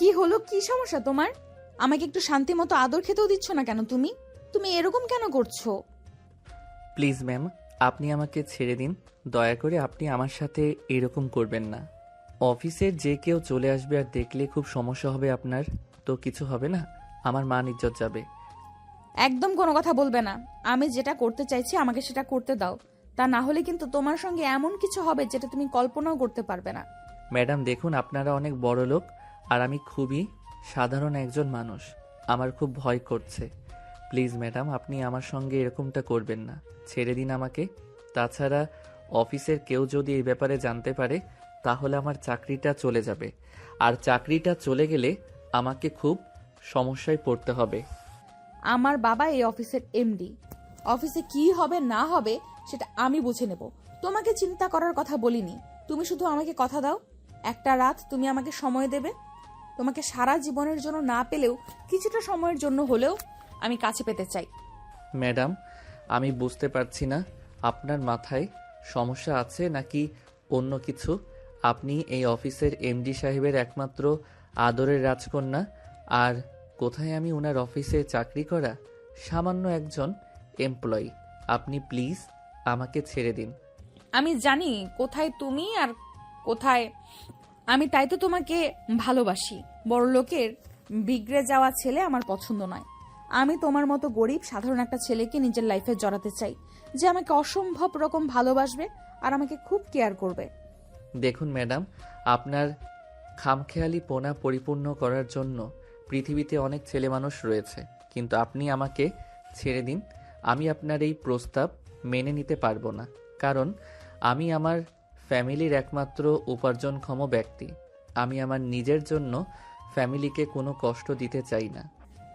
কি হলো, কি সমস্যা তোমার? আমাকে একটু শান্তি মতো আদর খেতেও দিচ্ছ না কেন? তুমি তুমি এরকম কেন করছো? প্লিজ ম্যাম, আপনি আমাকে ছেড়ে দিন। দয়া করে আপনি আমার সাথে এরকম করবেন না। অফিসের যে কেউ চলে আসবে আর দেখলে খুব সমস্যা হবে আপনার। তো কিছু হবে না, আমার মান ইজ্জত যাবে। একদম কোনো কথা বলবে না। আমি যেটা করতে চাইছি আমাকে সেটা করতে দাও। তা না হলে কিন্তু তোমার সঙ্গে এমন কিছু হবে যেটা তুমি কল্পনাও করতে পারবে না। ম্যাডাম দেখুন, আপনারা অনেক বড় লোক আর আমি খুবই সাধারণ একজন মানুষ। আমার খুব ভয় করছে। প্লিজ ম্যাডাম, আপনি আমার সঙ্গে এরকমটা করবেন না। ছেড়ে দিন আমাকে। তাছাড়া অফিসের কেউ যদি এই ব্যাপারে জানতে পারে তাহলে আমার চাকরিটা চলে যাবে, আর চাকরিটা চলে গেলে আমাকে খুব সমস্যায় পড়তে হবে। আমার বাবা এই অফিসের এমডি। অফিসে কি হবে না হবে সেটা আমি বুঝে নেব। তোমাকে চিন্তা করার কথা বলিনি। তুমি শুধু আমাকে কথা দাও, একটা রাত তুমি আমাকে সময় দেবে। তোমাকে সারা জীবনের জন্য না পেলেও কিছুটা সময়ের জন্য হলেও আমি কাছে পেতে চাই। ম্যাডাম, আমি বুঝতে পারছি না আপনার মাথায় সমস্যা আছে নাকি অন্য কিছু। আপনি এই অফিসের এমডি সাহেবের একমাত্র আদরের রাজকন্যা, আর কোথায় আমি ওনার অফিসে চাকরি করা সামান্য একজন এমপ্লয়ি। আপনি প্লিজ আমাকে ছেড়ে দিন। আমি জানি কোথায় তুমি আর কোথায় আমি, তাই তো তোমাকে ভালোবাসি। বড় লোকের বিগড়ে যাওয়া ছেলে আমার পছন্দ নয়। আমি তোমার মতো গরিব সাধারণ একটা ছেলেকে নিজের লাইফে জড়াতে চাই, যে আমাকে অসম্ভব রকম ভালোবাসবে আর আমাকে খুব কেয়ার করবে। দেখুন ম্যাডাম, আপনার খামখেয়ালি পোনা পরিপূর্ণ করার জন্য পৃথিবীতে অনেক ছেলে মানুষ রয়েছে, কিন্তু আপনি আমাকে ছেড়ে দিন। আমি আপনার এই প্রস্তাব মেনে নিতে পারবো না, কারণ আমি আমার ফ্যামিলির একমাত্র উপার্জনক্ষম ব্যক্তি। আমি আমার নিজের জন্য ফ্যামিলিকে কোনো কষ্ট দিতে চাই না।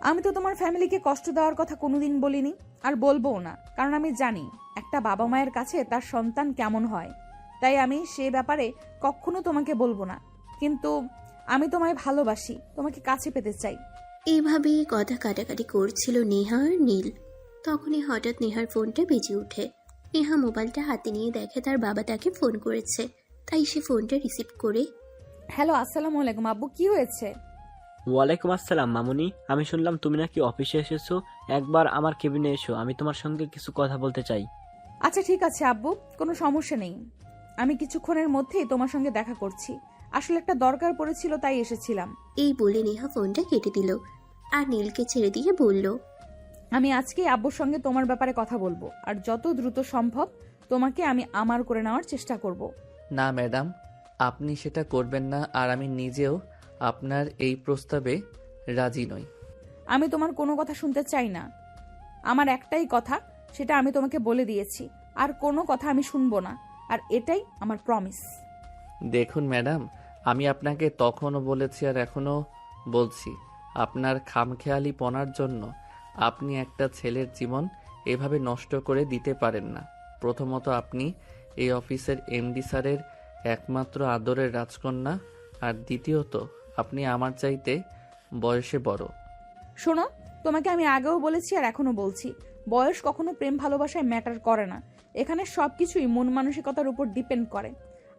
আমি তো তোমার ফ্যামিলিকে কষ্ট দেওয়ার কথা কোনোদিন বলিনি, আর বলবোও না, কারণ আমি জানি একটা বাবা মায়ের কাছে তার সন্তান কেমন হয়। তাই আমি সে ব্যাপারে কখনো তোমাকে বলবো না। কিন্তু আমি তোমায় ভালোবাসি, তোমাকে কাছে পেতে চাই। এইভাবেই কথা কাটাকাটি করছিল নেহা আর নীল। তখনই হঠাৎ নেহার ফোনটা বেজে ওঠে। নেহা মোবাইলটা হাতে নিয়ে দেখে তার বাবা তাকে ফোন করেছে, তাই সে ফোনটা রিসিভ করে, হ্যালো, আসসালামু আলাইকুম আব্বু, কি হয়েছে? ওয়ালাইকুম আসসালাম মামুনি, আমি শুনলাম তুমি নাকি অফিসে এসেছো। একবার আমার কেবিনে এসো, আমি তোমার সঙ্গে কিছু কথা বলতে চাই। আচ্ছা ঠিক আছে আব্বু, কোনো সমস্যা নেই। আমি কিছুক্ষণের মধ্যেই তোমার সঙ্গে দেখা করছি। আসলে একটা দরকার পড়েছিল তাই এসেছিলাম। এই বলে নেহা ফোনটা কেটে দিল আর নীলকে ছেড়ে দিয়ে বলল, আমি আজকেই আব্বুর সঙ্গে তোমার ব্যাপারে কথা বলবো, আর যত দ্রুত সম্ভব তোমাকে আমি আমার করে নেওয়ার চেষ্টা করব। না ম্যাডাম, আপনি সেটা করবেন না, আর আমি নিজেও আপনার এই প্রস্তাবে রাজি নই। আমি তোমার কোনো কথা শুনতে চাই না। আমার একটাই কথা, সেটা আমি তোমাকে বলে দিয়েছি। আর কোনো কথা আমি শুনবো না, আর এটাই আমার প্রমিস। দেখুন ম্যাডাম, আমি আপনাকে তখনও বলেছি আর এখনও বলছি, আপনার খামখেয়ালি পনার জন্য আপনি একটা ছেলের জীবন এভাবে নষ্ট করে দিতে পারেন না। প্রথমত, আপনি এই অফিসের এমডি স্যারের একমাত্র আদরের রাজকন্যা, আর দ্বিতীয়ত আপনি আমার চাইতে বয়সে বড়। শোনো, তোমাকে আমি আগেও বলেছি আর এখনো বলছি, বয়স কখনো প্রেম ভালোবাসায় ম্যাটার করে না। এখানে সবকিছুই মন মানসিকতার উপর ডিপেন্ড করে।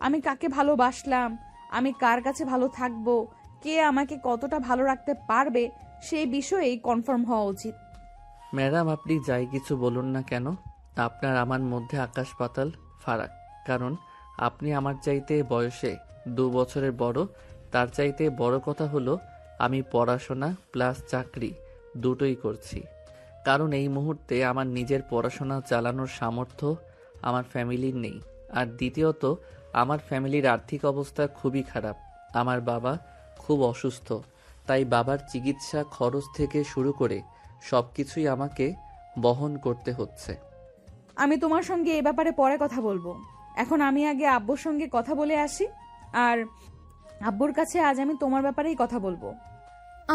আমি কাকে ভালোবাসলাম, আমি কার কাছে ভালো থাকবো, কে আমাকে কতটা ভালো রাখতে পারবে, সেই বিষয়েই কনফার্ম হওয়া উচিত। ম্যাডাম, আপনি যাই কিছু বলুন না কেন, আপনার আমার মধ্যে আকাশ পাতাল ফারাক। কারণ আপনি আমার চাইতে বয়সে 2 বছরের বড়। তার চাইতে বড় কথা হলো, আমি পড়াশোনা প্লাস চাকরি দুটোই করছি। কারণ এই মুহূর্তে আমার নিজের পড়াশোনা চালানোর সামর্থ্য আমার ফ্যামিলির নেই। আর দ্বিতীয়ত, আমার ফ্যামিলির আর্থিক অবস্থা খুবই খারাপ। আমার বাবা খুব অসুস্থ, তাই বাবার চিকিৎসা খরচ থেকে শুরু করে সবকিছুই আমাকে বহন করতে হচ্ছে। আমি তোমার সঙ্গে এ ব্যাপারে পরে কথা বলবো। এখন আমি আগে আব্বুর সঙ্গে কথা বলে আসি, আর আব্বুর কাছে আজ আমি তোমার ব্যাপারেই কথা বলবো।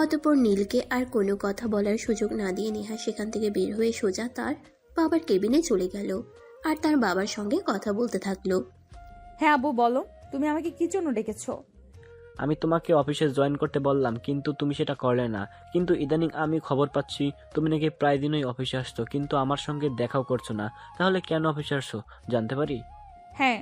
অতঃপর নীলকে আর কোনো কথা বলার সুযোগ না দিয়ে নেহা সেখান থেকে বের হয়ে সোজা তার বাবার কেবিনে চলে গেল আর তার বাবার সঙ্গে কথা বলতে থাকলো। হ্যাঁ আব্বু বলো, তুমি আমাকে কি জন্য ডেকেছো? আমি তোমাকে অফিসে জয়েন করতে বললাম, কিন্তু তুমি সেটা করলে না। কিন্তু ইদানিং আমি খবর পাচ্ছি তুমি নাকি প্রায় দিনই অফিসে আসছো, কিন্তু আমার সঙ্গে দেখাও করছো না। তাহলে কেন অফিসে আসছো জানতে পারি? হ্যাঁ,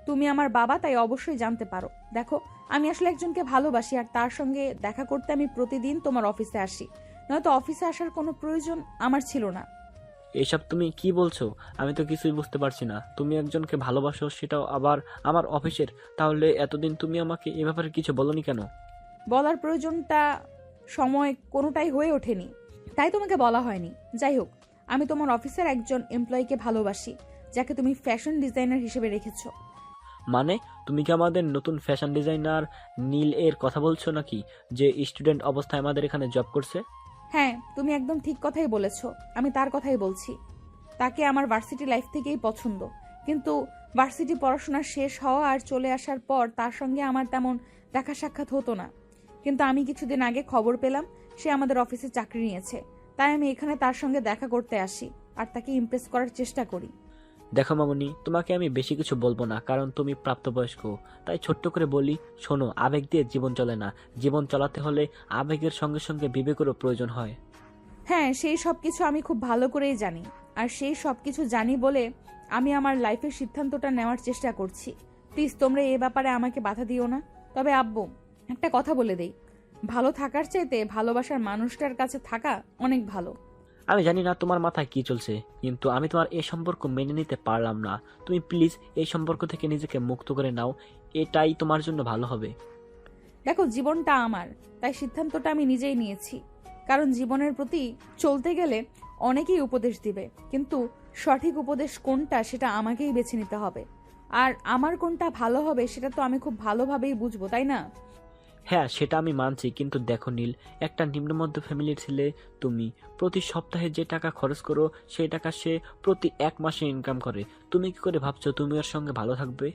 তুমি আমার বাবা, তাই অবশ্যই জানতে পারো। দেখো, আমি আসলে একজনকে ভালোবাসি, আর তার সঙ্গে দেখা করতে আমি প্রতিদিন তোমার অফিসে আসি, নয়তো অফিসে আসার কোনো প্রয়োজন আমার ছিল না। এসব তুমি কি বলছো? আমি তো কিছুই বুঝতে পারছি না। তুমি একজনকে ভালোবাসো, সেটাও আবার আমার অফিসের। তাহলে এতদিন তুমি আমাকে এ ব্যাপারে কিছু বলনি কেন? বলার প্রয়োজনটা সময় কোনোটাই হয়ে ওঠেনি, তাই তোমাকে বলা হয়নি। যাই হোক, আমি তোমার অফিসের একজন এমপ্লয়িকে ভালোবাসি, যাকে তুমি ফ্যাশন ডিজাইনার হিসেবে রেখেছো। মানে তুমি কি আমাদের নতুন ফ্যাশন ডিজাইনার নীল এর কথা বলছো নাকি, যে স্টুডেন্ট অবস্থায় আমাদের এখানে জব করছে? হ্যাঁ, তুমি একদম ঠিক কথাই বলেছো, আমি তার কথাই বলছি। তাকে আমার ভার্সিটি লাইফ থেকেই পছন্দ, কিন্তু ভার্সিটি পড়াশোনা শেষ হওয়া আর চলে আসার পর তার সঙ্গে আমার তেমন দেখা সাক্ষাৎ হতো না। কিন্তু আমি কিছুদিন আগে খবর পেলাম সে আমাদের অফিসে চাকরি নিয়েছে, তাই আমি এখানে তার সঙ্গে দেখা করতে আসি আর তাকে ইমপ্রেস করার চেষ্টা করি। দেখো মামুনি, তোমাকে আমি বেশি কিছু বলবো না, কারণ তুমি প্রাপ্তবয়স্ক। তাই ছোট্ট করে বলি, শোনো, আবেগ দিয়ে জীবন চলে না। জীবন চালাতে হলে আবেগের সঙ্গে সঙ্গে বিবেকেরও প্রয়োজন হয়। হ্যাঁ, সেই সব কিছু আমি খুব ভালো করেই জানি, আর সেই সব কিছু জানি বলে আমি আমার লাইফের সিদ্ধান্তটা নেওয়ার চেষ্টা করছি। প্লিজ তোমরা এ ব্যাপারে আমাকে বাধা দিও না। তবে আব্বু, একটা কথা বলে দেই, ভালো থাকার চাইতে ভালোবাসার মানুষটার কাছে থাকা অনেক ভালো। আমি জানি না তোমার মাথায় কি চলছে, কিন্তু আমি তোমার এই সম্পর্ক মেনে নিতে পারলাম না। তুমি প্লিজ এই সম্পর্ক থেকে নিজেকে মুক্ত করে নাও, এটাই তোমার জন্য ভালো হবে। দেখো, জীবনটা আমার, তাই সিদ্ধান্তটা আমি নিজেই নিয়েছি। কারণ জীবনের প্রতি চলতে গেলে অনেকেই উপদেশ দিবে, কিন্তু সঠিক উপদেশ কোনটা সেটা আমাকেই বেছে নিতে হবে। আর আমার কোনটা ভালো হবে সেটা তো আমি খুব ভালোভাবেই বুঝবো, তাই না? হ্যাঁ, সেটা আমি মানছি, কিন্তু দেখো নীল, একটা নিম্নমধ্য ফ্যামিলির ছেলে তুমি। প্রতি সপ্তাহে যে টাকা খরচ করো সেই টাকা সে প্রতি 1 মাসে ইনকাম করে। তুমি কি করে ভাবছো তুমি ওর সঙ্গে ভালো থাকবে?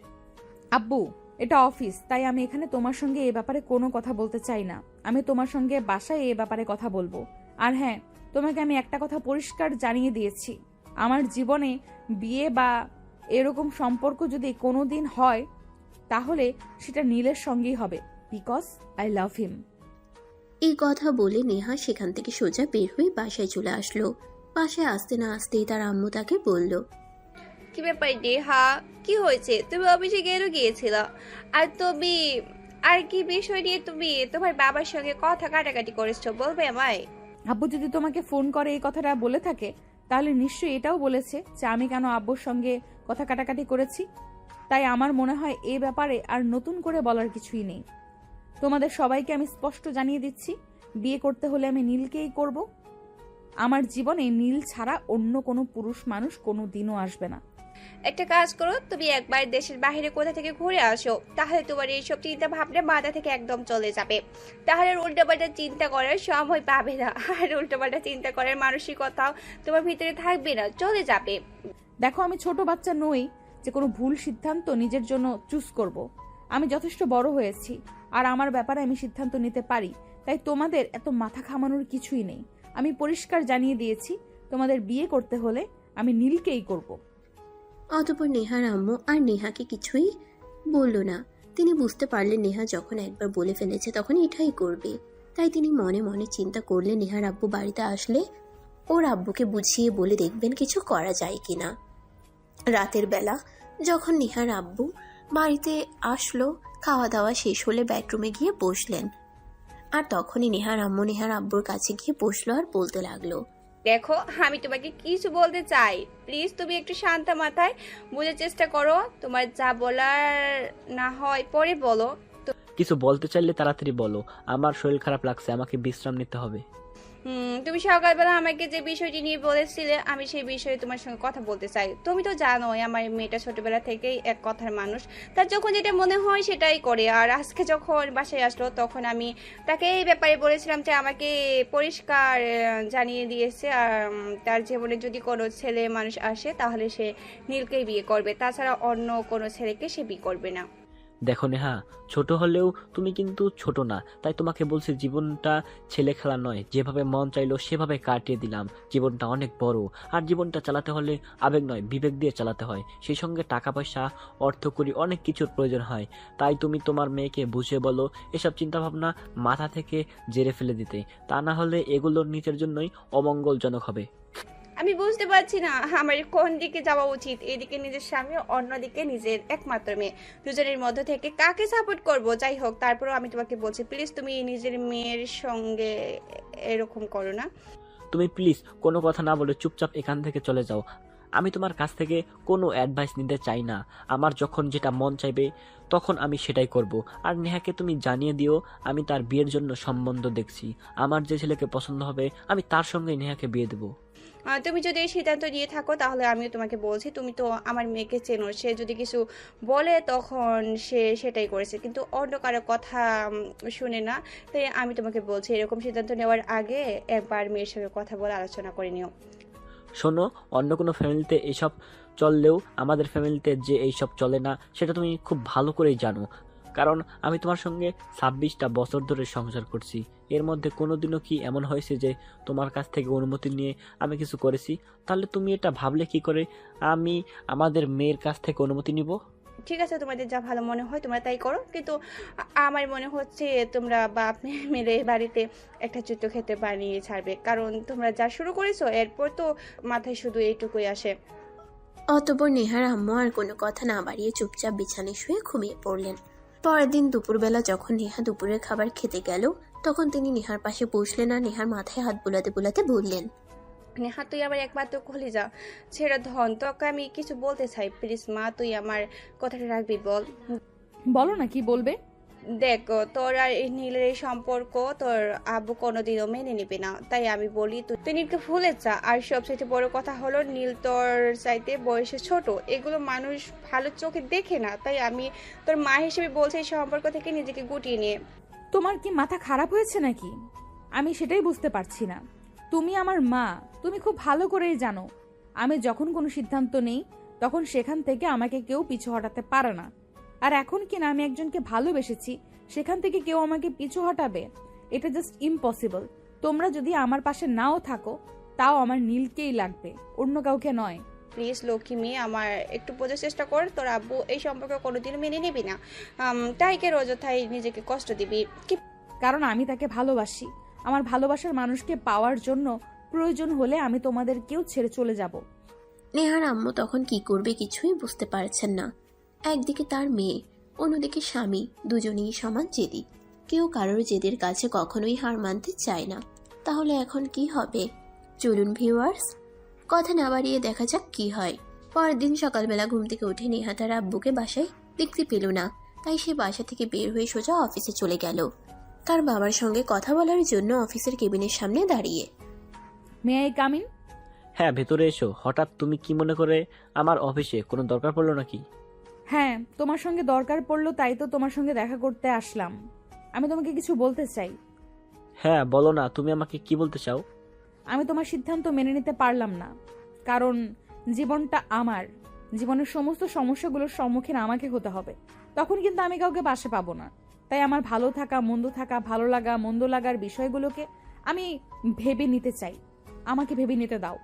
আব্বু, এটা অফিস, তাই আমি এখানে তোমার সঙ্গে এ ব্যাপারে কোনো কথা বলতে চাই না। আমি তোমার সঙ্গে বাসায় এ ব্যাপারে কথা বলবো। আর হ্যাঁ, তোমাকে আমি একটা কথা পরিষ্কার জানিয়ে দিয়েছি, আমার জীবনে বিয়ে বা এরকম সম্পর্ক যদি কোনোদিন হয়, তাহলে সেটা নীলের সঙ্গেই হবে, বিকজ আই লাভ হিম। এই কথা বলে নেহা সেখান থেকে সোজা বের হয়ে বাসায় চলে আসলো। বাসায় আসতে না আসতেই তার আম্মু তাকে বলল, কি ব্যাপার নেহা, কি হয়েছে? তুমি অফিসে গিয়েছিল, আর তুমি আর কি বিষয় নিয়ে তুমি তোমার বাবার সঙ্গে কথা কাটাকাটি করেছো, বলবে আমায়? আব্বু যদি তোমাকে ফোন করে এই কথাটা বলে থাকে, তাহলে নিশ্চয়ই এটাও বলেছে যে আমি কেন আব্বুর সঙ্গে কথা কাটাকাটি করেছি। তাই আমার মনে হয় এই ব্যাপারে আর নতুন করে বলার কিছুই নেই। তোমাদের সবাইকে আমি স্পষ্ট জানিয়ে দিচ্ছি, বিয়ে করতে হলে আমি নীলকেই করব। আমার জীবনে নীল ছাড়া অন্য কোনো পুরুষ মানুষ কোনো দিনও আসবে না। একটা কাজ করো, তুমি একবার দেশের বাইরে কোথা থেকে ঘুরে আসো, তাহলে তোমার এইসব চিন্তা ভাবনা মাথা থেকে একদম চলে যাবে। তাহলে আর উল্টোপাল্টা চিন্তা করার সময় পাবে না, আর উল্টোপাল্টা চিন্তা করার মানসিকতাও তোমার ভিতরে থাকবে না, চলে যাবে। দেখো, আমি ছোট বাচ্চা নই যে কোনো ভুল সিদ্ধান্ত নিজের জন্য চুজ করব। আমি যথেষ্ট বড় হয়েছি, আর আমার ব্যাপারে আমি সিদ্ধান্ত নিতে পারি। তাই তোমাদের এত মাথা ঘামানোর কিছুই নেই। আমি পরিষ্কার জানিয়ে দিয়েছি, তোমাদের বিয়ে করতে হলে আমি নীলকেই করব। অতঃপর নেহার আম্মু আর নেহাকে কিছুই বলল না। তিনি বুঝতে পারলেন নেহা যখন একবার বলে ফেলেছে তখন এটাই করবে। তাই তিনি মনে মনে চিন্তা করলেন নেহার আব্বু বাড়িতে আসলে ওর আব্বুকে বুঝিয়ে বলে দেখবেন কিছু করা যায় কিনা। রাতের বেলা যখন নেহার আব্বু বাড়িতে আসলো, খাওয়া দাওয়া শেষ হলে বেডরুমে গিয়ে বসলেন। আর তখনই নেহার আম্মু নেহার আব্বুর কাছে গিয়ে বসলো আর বলতে লাগলো, দেখো, আমি তোমাকে কিছু বলতে চাই, প্লিজ তুমি একটু শান্ত মাথায় বোঝার চেষ্টা করো। তোমার যা বলার না হয় পরে বলো। কিছু বলতে চাইলে তাড়াতাড়ি বলো, আমার শরীর খারাপ লাগছে, আমাকে বিশ্রাম নিতে হবে। তুমি সকালবেলা আমাকে যে বিষয়টি নিয়ে বলেছিলে, আমি সেই বিষয়ে তোমার সঙ্গে কথা বলতে চাই। তুমি তো জানোই আমার মেয়েটা ছোটবেলা থেকেই এক কথার মানুষ, তার যখন যেটা মনে হয় সেটাই করে। আর আজকে যখন বাসায় আসলো তখন আমি তাকে এই ব্যাপারে বলেছিলাম যে আমাকে পরিষ্কার জানিয়ে দিয়েছে, আর তার জীবনে যদি কোনো ছেলে মানুষ আসে তাহলে সে নীলকেই বিয়ে করবে, তাছাড়া অন্য কোনো ছেলেকে সে বিয়ে করবে না। দেখো নেহা, ছোট হলেও তুমি কিন্তু ছোট না, তাই তোমাকে বলছি জীবনটা ছেলে খেলা নয়। যেভাবে মন চাইলো সেভাবে কাটিয়ে দিলাম। জীবনটা অনেক বড়, আর জীবনটা চালাতে হলে আবেগ নয় বিবেক দিয়ে চালাতে হয়। সেই সঙ্গে টাকা পয়সা, অর্থকড়ি, অনেক কিছুর প্রয়োজন হয়। তাই তুমি তোমার মেয়েকে বুঝে বলো এসব চিন্তাভাবনা মাথা থেকে জেরে ফেলে দিতে, তা না হলে এগুলোর নিজের জন্যই অমঙ্গলজনক হবে। আমি বুঝতে পারছি না আমার কোন দিকে যাওয়া উচিত। এদিকে নিজের স্বামী, অন্যদিকে নিজের একমাত্র মেয়ে। দুজনের মধ্য থেকে কাকে সাপোর্ট করব? যাই হোক, তারপরেও আমি তোমাকে বলছি, প্লিজ তুমি নিজের মেয়ের সঙ্গে এরকম করো না। তুমি প্লিজ কোনো কথা না বলে চুপচাপ এখান থেকে চলে যাও। আমি তোমার কাছ থেকে কোনো অ্যাডভাইস নিতে চাই না। আমার যখন যেটা মন চাইবে তখন আমি সেটাই করব। আর নেহাকে তুমি জানিয়ে দিও আমি তার বিয়ের জন্য সম্বন্ধ দেখছি। আমার যে ছেলেকে পছন্দ হবে আমি তার সঙ্গে নেহাকে বিয়ে দেবো। তুমি যদি এই সিদ্ধান্ত নিয়ে থাকো তাহলে আমিও তোমাকে বলছি, তুমি তো আমার মেয়েকে চেনো, সে যদি কিছু বলে তখন সে সেটাই করেছে, কিন্তু অন্য কারো কথা শুনে না। তাই আমি তোমাকে বলছি, এরকম সিদ্ধান্ত নেওয়ার আগে একবার মেয়ের সঙ্গে কথা বলে আলোচনা করে নিও। শোনো, অন্য কোনো ফ্যামিলিতে এইসব চললেও আমাদের ফ্যামিলিতে যে এইসব চলে না সেটা তুমি খুব ভালো করেই জানো। কারণ আমি তোমার সঙ্গে 26টা বছর ধরে সংসার করছি। এর মধ্যে কোনোদিনও কি এমন হয়েছে যে তোমার কাছ থেকে অনুমতি নিয়ে আমি কিছু করেছি? তাহলে তুমি এটা ভাবলে কি করে আমি আমাদের মেয়ের কাছ থেকে অনুমতি নিব? ঠিক আছে, তোমাদের যা ভালো মনে হয় তোমরা তাই করো, কিন্তু আমার মনে হচ্ছে তোমরা বাপ মেয়ে মিলে বাড়িতে একটা যুদ্ধ খেতে বানিয়ে ছাড়বে। কারণ তোমরা যা শুরু করেছো এরপর তো মাথায় শুধু এইটুকুই আসে। অতঃপর নেহার আম্মু আর কোনো কথা না বাড়িয়ে চুপচাপ বিছানায় শুয়ে ঘুমিয়ে পড়লেন। পরের দিন দুপুরবেলা যখন নেহা দুপুরের খাবার খেতে গেল তখন তিনি নেহার পাশে বসলেন আর নেহার মাথায় হাত বুলাতে বুলাতে বললেন, নেহা, তুই আমার একমাত্র কলিজা, ছেড়ে ধন, তোকে আমি কিছু বলতে চাই, প্লিজ মা, তুই আমার কথাটা রাখবি, বল। বলো না কি বলবে। দেখ, তোর আর এই নীলের এই সম্পর্ক তোর আব্বু কোনোদিনও মেনে নিবে না, তাই আমি বলি তুই নীলকে ভুলে যা। আর সবচেয়ে বড় কথা হলো, নীল তোর চাইতে বয়সে ছোট, এগুলো মানুষ ভালো চোখে দেখে না। তাই আমি তোর মা হিসেবে বলছি, এই সম্পর্ক থেকে নিজেকে গুটিয়ে নিয়ে। তোমার কি মাথা খারাপ হয়েছে নাকি? আমি সেটাই বুঝতে পারছি না। তুমি আমার মা, তুমি খুব ভালো করেই জানো আমি যখন কোনো সিদ্ধান্ত নেই তখন সেখান থেকে আমাকে কেউ পিছু হটাতে পারে না। আর এখন কিনা আমি একজনকে ভালোবেসেছি, সেখান থেকে কেউ আমাকে পিছু হটাবে? এটা জাস্ট ইম্পসিবল। তোমরা যদি আমার পাশে নাও থাকো তাও আমার নীলকেই লাগবে, অন্য কাউকে নয়। প্লিজ লক্ষ্মী মেয়ে, আমার একটু বোঝার চেষ্টা কর, তোর আব্বু এই সম্পর্ক কোনোদিনও মেনে নিবি না। তাই কে অযথাই নিজেকে কষ্ট দিবি কি? কারণ আমি তাকে ভালোবাসি। আমার ভালোবাসার মানুষকে পাওয়ার জন্য প্রয়োজন হলে আমি তোমাদের কেউ ছেড়ে চলে যাব। নেহার আম্মু তখন কি করবে কিছুই বুঝতে পারছেন না। একদিকে তার মেয়ে, অন্যদিকে স্বামী, দুজনেই সমান জেদি। কেউ কারোর জেদের কাছে কখনোই হার মানতে চায় না। তাহলে এখন কি হবে? চলুন ভিউয়ার্স, কথা না বাড়িয়ে দেখা যাক কি হয়। পরের দিন সকালবেলা ঘুম থেকে উঠে নেহা তার আব্বুকে বাসায় দেখতে পেল না। তাই সে বাসা থেকে বের হয়ে সোজা অফিসে চলে গেল, তার বাবার সঙ্গে কথা বলার জন্য অফিসের কেবিনের সামনে দাঁড়িয়ে। May I come in? হ্যাঁ, ভেতরে এসো। হঠাৎ তুমি কি মনে করে আমার অফিসে? কোনো দরকার পড়লো নাকি? হ্যাঁ, তোমার সঙ্গে দরকার পড়লো তাই তো তোমার সঙ্গে দেখা করতে আসলাম। আমি তোমাকে কিছু বলতে চাই। হ্যাঁ বলো না, তুমি আমাকে কি বলতে চাও? আমি তোমার সিদ্ধান্ত মেনে নিতে পারলাম না, কারণ জীবনটা আমার। জীবনের সমস্ত সমস্যাগুলোর সম্মুখীন আমাকে হতে হবে, তখন কিন্তু আমি কাউকে পাশে পাবো না। তাই আমার ভালো থাকা, মন্দ থাকা, ভালো লাগা, মন্দ লাগার বিষয়গুলোকে আমি ভেবে নিতে চাই। আমাকে ভেবে নিতে দাও।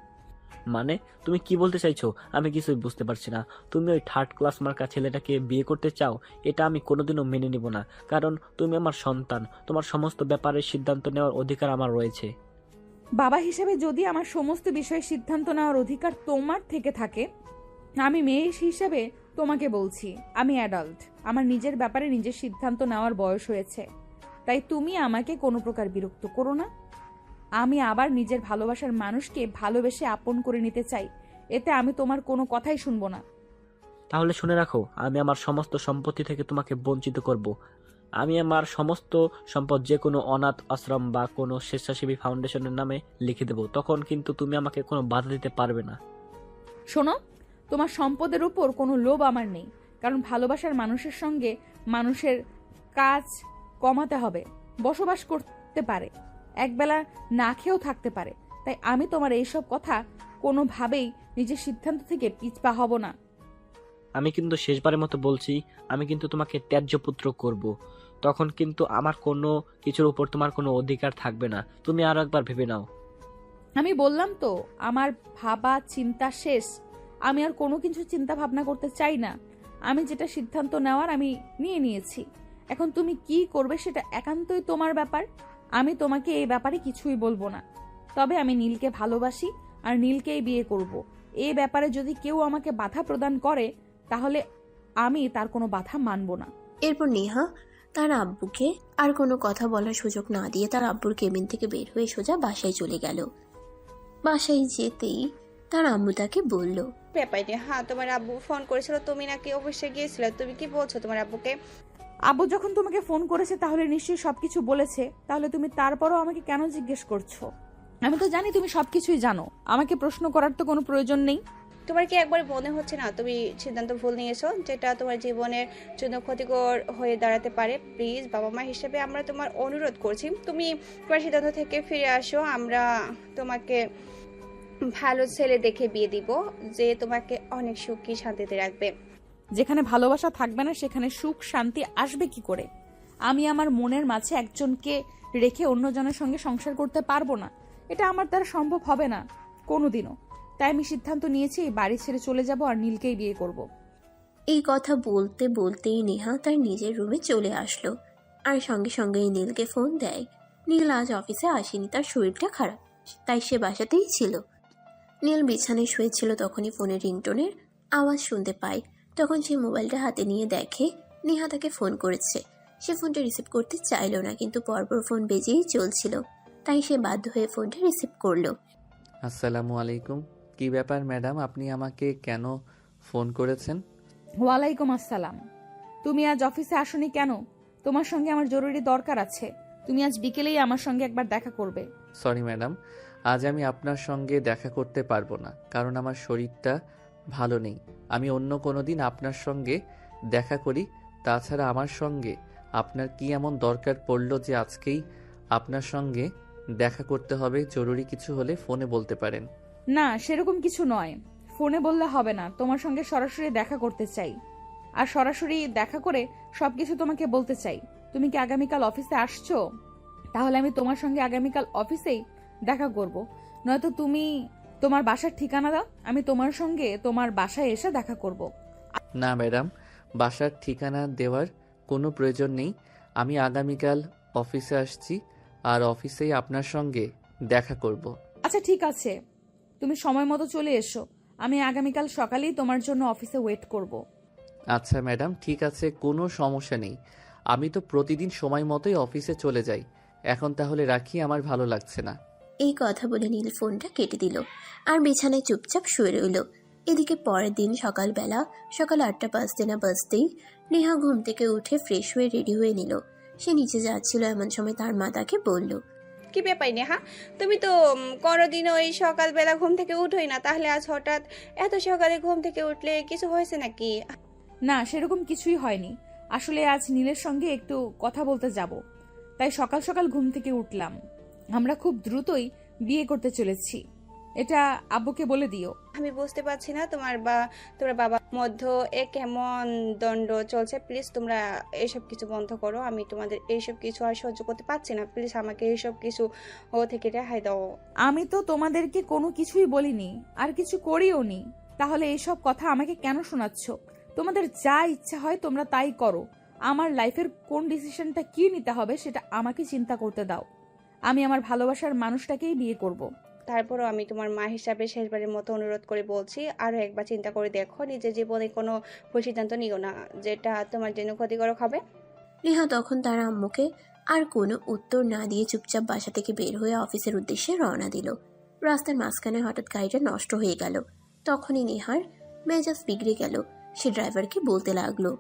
মানে তুমি কি বলতে চাইছো? আমি কিছুই বুঝতে পারছি না। তুমি ওই 3rd ক্লাস মার্কা ছেলেটাকে বিয়ে করতে চাও? এটা আমি কোনোদিনও মেনে নিব না। কারণ তুমি আমার সন্তান, তোমার সমস্ত ব্যাপারে সিদ্ধান্ত নেওয়ার অধিকার আমার রয়েছে। বাবা হিসেবে যদি আমার সমস্ত বিষয়ে সিদ্ধান্ত নেওয়ার অধিকার তোমার থেকে থাকে, আমি মেয়ে হিসেবে তোমাকে বলছি আমি অ্যাডাল্ট, আমার নিজের ব্যাপারে নিজের সিদ্ধান্ত নেওয়ার বয়স হয়েছে। তাই তুমি আমাকে কোনো প্রকার বিরক্ত করো না। আমি আবার নিজের ভালোবাসার মানুষকে ভালোবেসে আপন করে নিতে চাই, এতে আমি তোমার কোনো কথাই শুনবো না। তাহলে শুনে রাখো, আমি আমার সমস্ত সম্পত্তি থেকে তোমাকে বঞ্চিত করব। আমি আমার সমস্ত সম্পদ যে কোনো অনাথ আশ্রম বা কোনো স্বেচ্ছাসেবী ফাউন্ডেশনের নামে লিখে দেব। তখন কিন্তু তুমি আমাকে কোনো বাধা দিতে পারবে না। শোনো, তোমার সম্পদের উপর কোনো লোভ আমার নেই, কারণ ভালোবাসার মানুষের সঙ্গে মানুষের কাজ কমাতে হবে। বসবাস করতে পারে, একবেলা না খেয়েও থাকতে পারে। তাই আমি তোমার এইসব কথা কোনোভাবেই নিজের সিদ্ধান্ত থেকে পিছপা হব না। আমি কিন্তু শেষবারের মতো বলছি, আমি কিন্তু তোমাকে ত্যায্য পুত্র করব। তখন কিন্তু আমার কোনো কিছুর উপর তোমার কোনো অধিকার থাকবে না। তুমি আরো একবার ভেবে নাও। আমি বললাম তো, আমার ভাবা চিন্তা শেষ। আমি আর কোনো কিছু চিন্তা ভাবনা করতে চাই না। আমি যেটা সিদ্ধান্ত নেওয়ার আমি নিয়ে নিয়েছি। এখন তুমি কি করবে সেটা একান্তই তোমার ব্যাপার। আমি তোমাকে এই ব্যাপারে কিছুই বলবো না। তবে আমি নীলকে ভালোবাসি, আর নীলকেই বিয়ে করব। এই ব্যাপারে যদি কেউ আমাকে বাধা প্রদান করে তাহলে আমি তার কোনো বাধা মানব না। এরপর নেহা তার আব্বুকে আর কোনো কথা বলার সুযোগ না দিয়ে তার আব্বুর কেবিন থেকে বের হয়ে সোজা বাসায় চলে গেল। বাসায় যেতেই তার আম্মু তাকে বলল, ব্যাপার নেই। হ্যাঁ, তোমার আব্বু ফোন করেছিল, তুমি নাকি অফিসে গিয়েছিলে। তুমি কি বলছো তোমার আব্বুকে? আব্বু যখন তোমাকে ফোন করেছে তাহলে নিশ্চয়ই সবকিছু বলেছে। তাহলে তুমি তারপরও আমাকে কেন জিজ্ঞেস করছো? আমি তো জানি তুমি সবকিছুই জানো, আমাকে প্রশ্ন করার তো কোনো প্রয়োজন নেই। তোমার কি একবার মনে হচ্ছে না তুমি সিদ্ধান্ত ভুল নিয়েছো, যেটা তোমার জীবনের জন্য ক্ষতিকর হয়ে দাঁড়াতে পারে? প্লিজ, বাবা মা হিসেবে আমরা তোমার অনুরোধ করছি, তুমি তোমার সিদ্ধান্ত থেকে ফিরে আসো। আমরা তোমাকে ভালো ছেলে দেখে বিয়ে দিব, যে তোমাকে অনেক সুখী শান্তিতে রাখবে। যেখানে ভালোবাসা থাকবে না সেখানে সুখ শান্তি আসবে কি করে? আমি আমার মনের মাঝে একজনকে রেখে অন্যজনের সঙ্গে সংসার করতে পারবো না। এটা আমার দ্বারা সম্ভব হবে না কোনোদিনও। তাই আমি সিদ্ধান্ত নিয়েছি বাড়ি ছেড়ে চলে যাব আর নীলকেই বিয়ে করব। এই কথা বলতে বলতেই নেহা তার নিজের রুমে চলে আসলো আর সঙ্গে সঙ্গেই নীলকে ফোন দেয়। নীল আজ অফিসে আসেনি, তার শরীরটা খারাপ, তাই সে বাসাতেই ছিল। নীল বিছানায় শুয়েছিল, তখনই ফোনের রিংটোনের আওয়াজ শুনতে পায়। তখন সে মোবাইলটা হাতে নিয়ে দেখে নেহা তাকে ফোন করেছে। সে ফোনটা রিসিভ করতে চাইল না, কিন্তু পরপর ফোন বেজেই চলছিল, তাই সে বাধ্য হয়ে ফোনটা রিসিভ করলো। আসসালামু আলাইকুম। কি ব্যাপার ম্যাডাম, আপনি আমাকে কেন ফোন করেছেন? ওয়ালাইকুম আসসালাম। তুমি আজ অফিসে আসোনি কেন? তোমার সঙ্গে আমার জরুরি দরকার আছে। তুমি আজ বিকেলেই আমার সঙ্গে একবার দেখা করবে। সরি ম্যাডাম, আজ আমি আপনার সঙ্গে দেখা করতে পারবো না, কারণ আমার শরীরটা ভালো নেই। আমি অন্য কোনো দিন আপনার সঙ্গে দেখা করি। তাছাড়া আমার সঙ্গে আপনার কি এমন দরকার পড়লো যে আজকেই আপনার সঙ্গে দেখা করতে হবে? জরুরি কিছু হলে ফোনে বলতে পারেন। না, সেরকম কিছু নয়। ফোনে বললে হবে না, তোমার সঙ্গে সরাসরি দেখা করতে চাই। আর সরাসরি দেখা করে সবকিছু তোমাকে বলতে চাই। তুমি কি আগামীকাল অফিসে আসছো? তাহলে আমি তোমার সঙ্গে আগামীকাল অফিসেই দেখা করব। নয়তো তুমি তোমার বাসার ঠিকানা দাও, আমি তোমার সঙ্গে তোমার বাসায় এসে দেখা করব। না ম্যাডাম, বাসার ঠিকানা দেওয়ার কোনো প্রয়োজন নেই। আমি আগামীকাল অফিসে আসছি আর অফিসেই আপনার সঙ্গে দেখা করব। আচ্ছা ঠিক আছে, তুমি সময় মতো চলে এসো। আমি আগামীকাল সকালেই তোমার জন্য অফিসে ওয়েট করব। আচ্ছা ম্যাডাম, ঠিক আছে, কোনো সমস্যা নেই। আমি তো প্রতিদিন সময় মতোই অফিসে চলে যাই। এখন তাহলে রাখি, আমার ভালো লাগছে না। এই কথা বলে নীল ফোনটা কেটে দিল আর বিছানায় চুপচাপ শুয়ে রইল। এদিকে পরের দিন সকালবেলা সকাল 8টা বাজতে না বাজতেই নেহা ঘুম থেকে উঠে ফ্রেশ হয়ে রেডি হয়ে নিল। সে নিচে যাচ্ছিল, এমন সময় তার মা তাকে বলল, কি ব্যাপার নেহা, তুমি তো কোনোদিনও এই সকালবেলা ঘুম থেকে উঠোই না, তাহলে আজ হঠাৎ এত সকালে ঘুম থেকে উঠলে কিছু হয়েছে নাকি? না, সেরকম কিছুই হয়নি। আসলে আজ নীলের সঙ্গে একটু কথা বলতে যাব, তাই সকাল সকাল ঘুম থেকে উঠলাম। আমরা খুব দ্রুতই বিয়ে করতে চলেছি, এটা আব্বুকে বলে দিও। আমি বুঝতে পারছি না তোমার বাবার মধ্যে কেমন দণ্ড চলছে। প্লিজ তোমরা এইসব কিছু বন্ধ করো। আমি তোমাদের এইসব কিছু আর সহ্য করতে পারছি না। প্লিজ আমাকে এইসব কিছু থেকে রেহাই দাও। আমি তো তোমাদেরকে কোনো কিছুই বলিনি, আর কিছু করিও নি। তাহলে এইসব কথা আমাকে কেন শোনাচ্ছ? তোমাদের যা ইচ্ছা হয় তোমরা তাই করো। আমার লাইফের কোন ডিসিশনটা কি নিতে হবে সেটা আমাকে চিন্তা করতে দাও। আমি আমার ভালোবাসার মানুষটাকেই বিয়ে করব। তারপরও আমি তোমার মা হিসাবে শেষবারের মতো অনুরোধ করে বলছি, আরও একবার চিন্তা করে দেখো। নিজের জীবনে কোনো ভুল সিদ্ধান্ত নিও না, যেটা তোমার জন্য ক্ষতিকারক হবে। নেহা তখন তার আম্মুকে আর কোনো উত্তর না দিয়ে চুপচাপ বাসা থেকে বের হয়ে অফিসের উদ্দেশ্যে রওনা দিল। রাস্তার মাঝখানে হঠাৎ গাড়িটা নষ্ট হয়ে গেল। তখনই নেহার মেজাজ বিগড়ে গেল। সে ড্রাইভারকে বলতে লাগলো,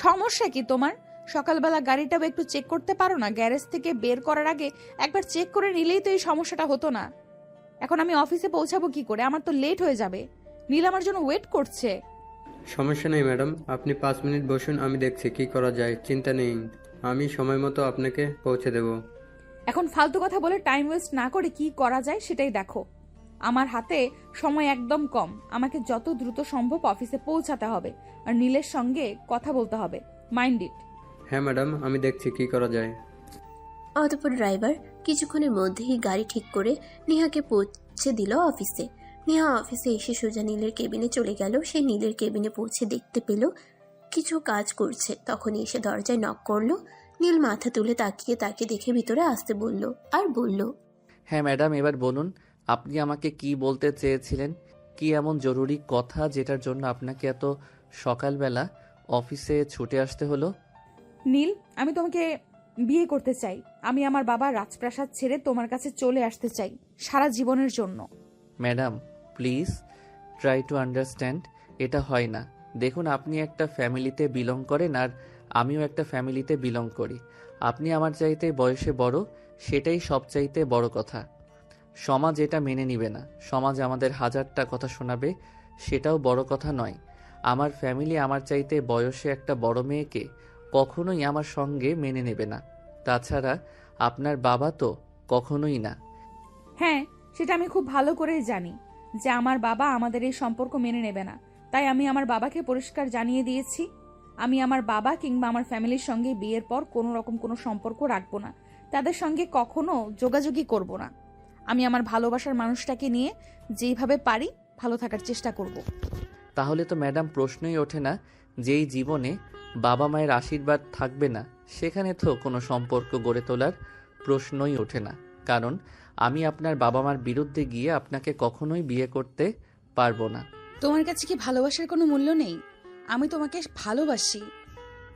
সমস্যা কি তোমার? সকালবেলা গাড়িটাও একটু চেক করতে পারো না? গ্যারেজ থেকে বের করার আগে একবার চেক করে নিলেই তো এই সমস্যাটা হতো না। এখন আমি অফিসে পৌঁছাবো কি করে? আমার তো লেট হয়ে যাবে। নীল আমার জন্য ওয়েট করছে। সমস্যা নেই ম্যাডাম, আপনি 5 মিনিট বসুন, আমি দেখছি কি করা যায়। চিন্তা নেই, আমি সময় মতো আপনাকে পৌঁছে দেব। এখন ফালতু কথা বলে টাইম ওয়েস্ট না করে কি করা যায় সেটাই দেখো। আমার হাতে সময় একদম কম। আমাকে যত দ্রুত সম্ভব অফিসে পৌঁছাতে হবে আর নীলের সঙ্গে কথা বলতে হবে। Mind it. হ্যাঁ ম্যাডাম, আমি দেখছি কি করা যায়। অতঃপর ড্রাইভার কিছুক্ষণের মধ্যেই গাড়ি ঠিক করে নেহাকে পৌঁছে দিল অফিসে। নেহা অফিসে এসে সোজা নীলের কেবিনে চলে গেল। সে নীলের কেবিনে পৌঁছে দেখতে পেল কিছু কাজ করছে। তখনই এসে দরজায় নক করলো। নীল মাথা তুলে তাকিয়ে তাকে দেখে ভিতরে আসতে বলল আর বলল, হ্যাঁ ম্যাডাম, এবার বলুন আপনি আমাকে কি বলতে চেয়েছিলেন? কি এমন জরুরি কথা যেটার জন্য আপনাকে এত সকালবেলা অফিসে ছুটে আসতে হলো? নীল, আমি তোমাকে বিয়ে করতে চাই। আমি আমার বাবার রাজপ্রাসাদ ছেড়ে তোমার কাছে চলে আসতে চাই সারা জীবনের জন্য। Madam please try to understand. এটা হয় না। দেখুন, আপনি একটা ফ্যামিলিতে বিলং করেন আর আমিও একটা ফ্যামিলিতে বিলং করি। আপনি আমার চাইতে বয়সে বড়, সেটাই সবচাইতে বড় কথা। সমাজ এটা মেনে নিবে না। সমাজ আমাদের হাজারটা কথা শোনাবে, সেটাও বড় কথা নয়। আমার ফ্যামিলি আমার চাইতে বয়সে একটা বড় মেয়েকে কখনোই আমার সঙ্গে মেনে নেবে না। তাছাড়া আপনার বাবা তো কখনোই না। হ্যাঁ, সেটা আমি খুব ভালো করেই জানি যে আমার বাবা আমাদের এই সম্পর্ক মেনে নেবে না। তাই আমি আমার বাবাকে পরিষ্কার জানিয়ে দিয়েছি, আমি আমার বাবা কিংবা আমার ফ্যামিলির সঙ্গে বিয়ের পর কোনো রকম কোনো সম্পর্ক রাখবো না। তাদের সঙ্গে কখনো যোগাযোগই করব না। আমি আমার ভালোবাসার মানুষটাকে নিয়ে যেইভাবে পারি ভালো থাকার চেষ্টা করব। তাহলে তো ম্যাডাম প্রশ্নই ওঠে না, যেই জীবনে বাবা মায়ের আশীর্বাদ থাকবে না সেখানে তো কোনো সম্পর্ক গড়ে তোলার প্রশ্নই ওঠে না। কারণ আমি আপনার বাবা মার বিরুদ্ধে গিয়ে আপনাকে কখনোই বিয়ে করতে পারবো না। তোমার কাছে কি ভালোবাসার কোনো মূল্য নেই? আমি তোমাকে ভালোবাসি,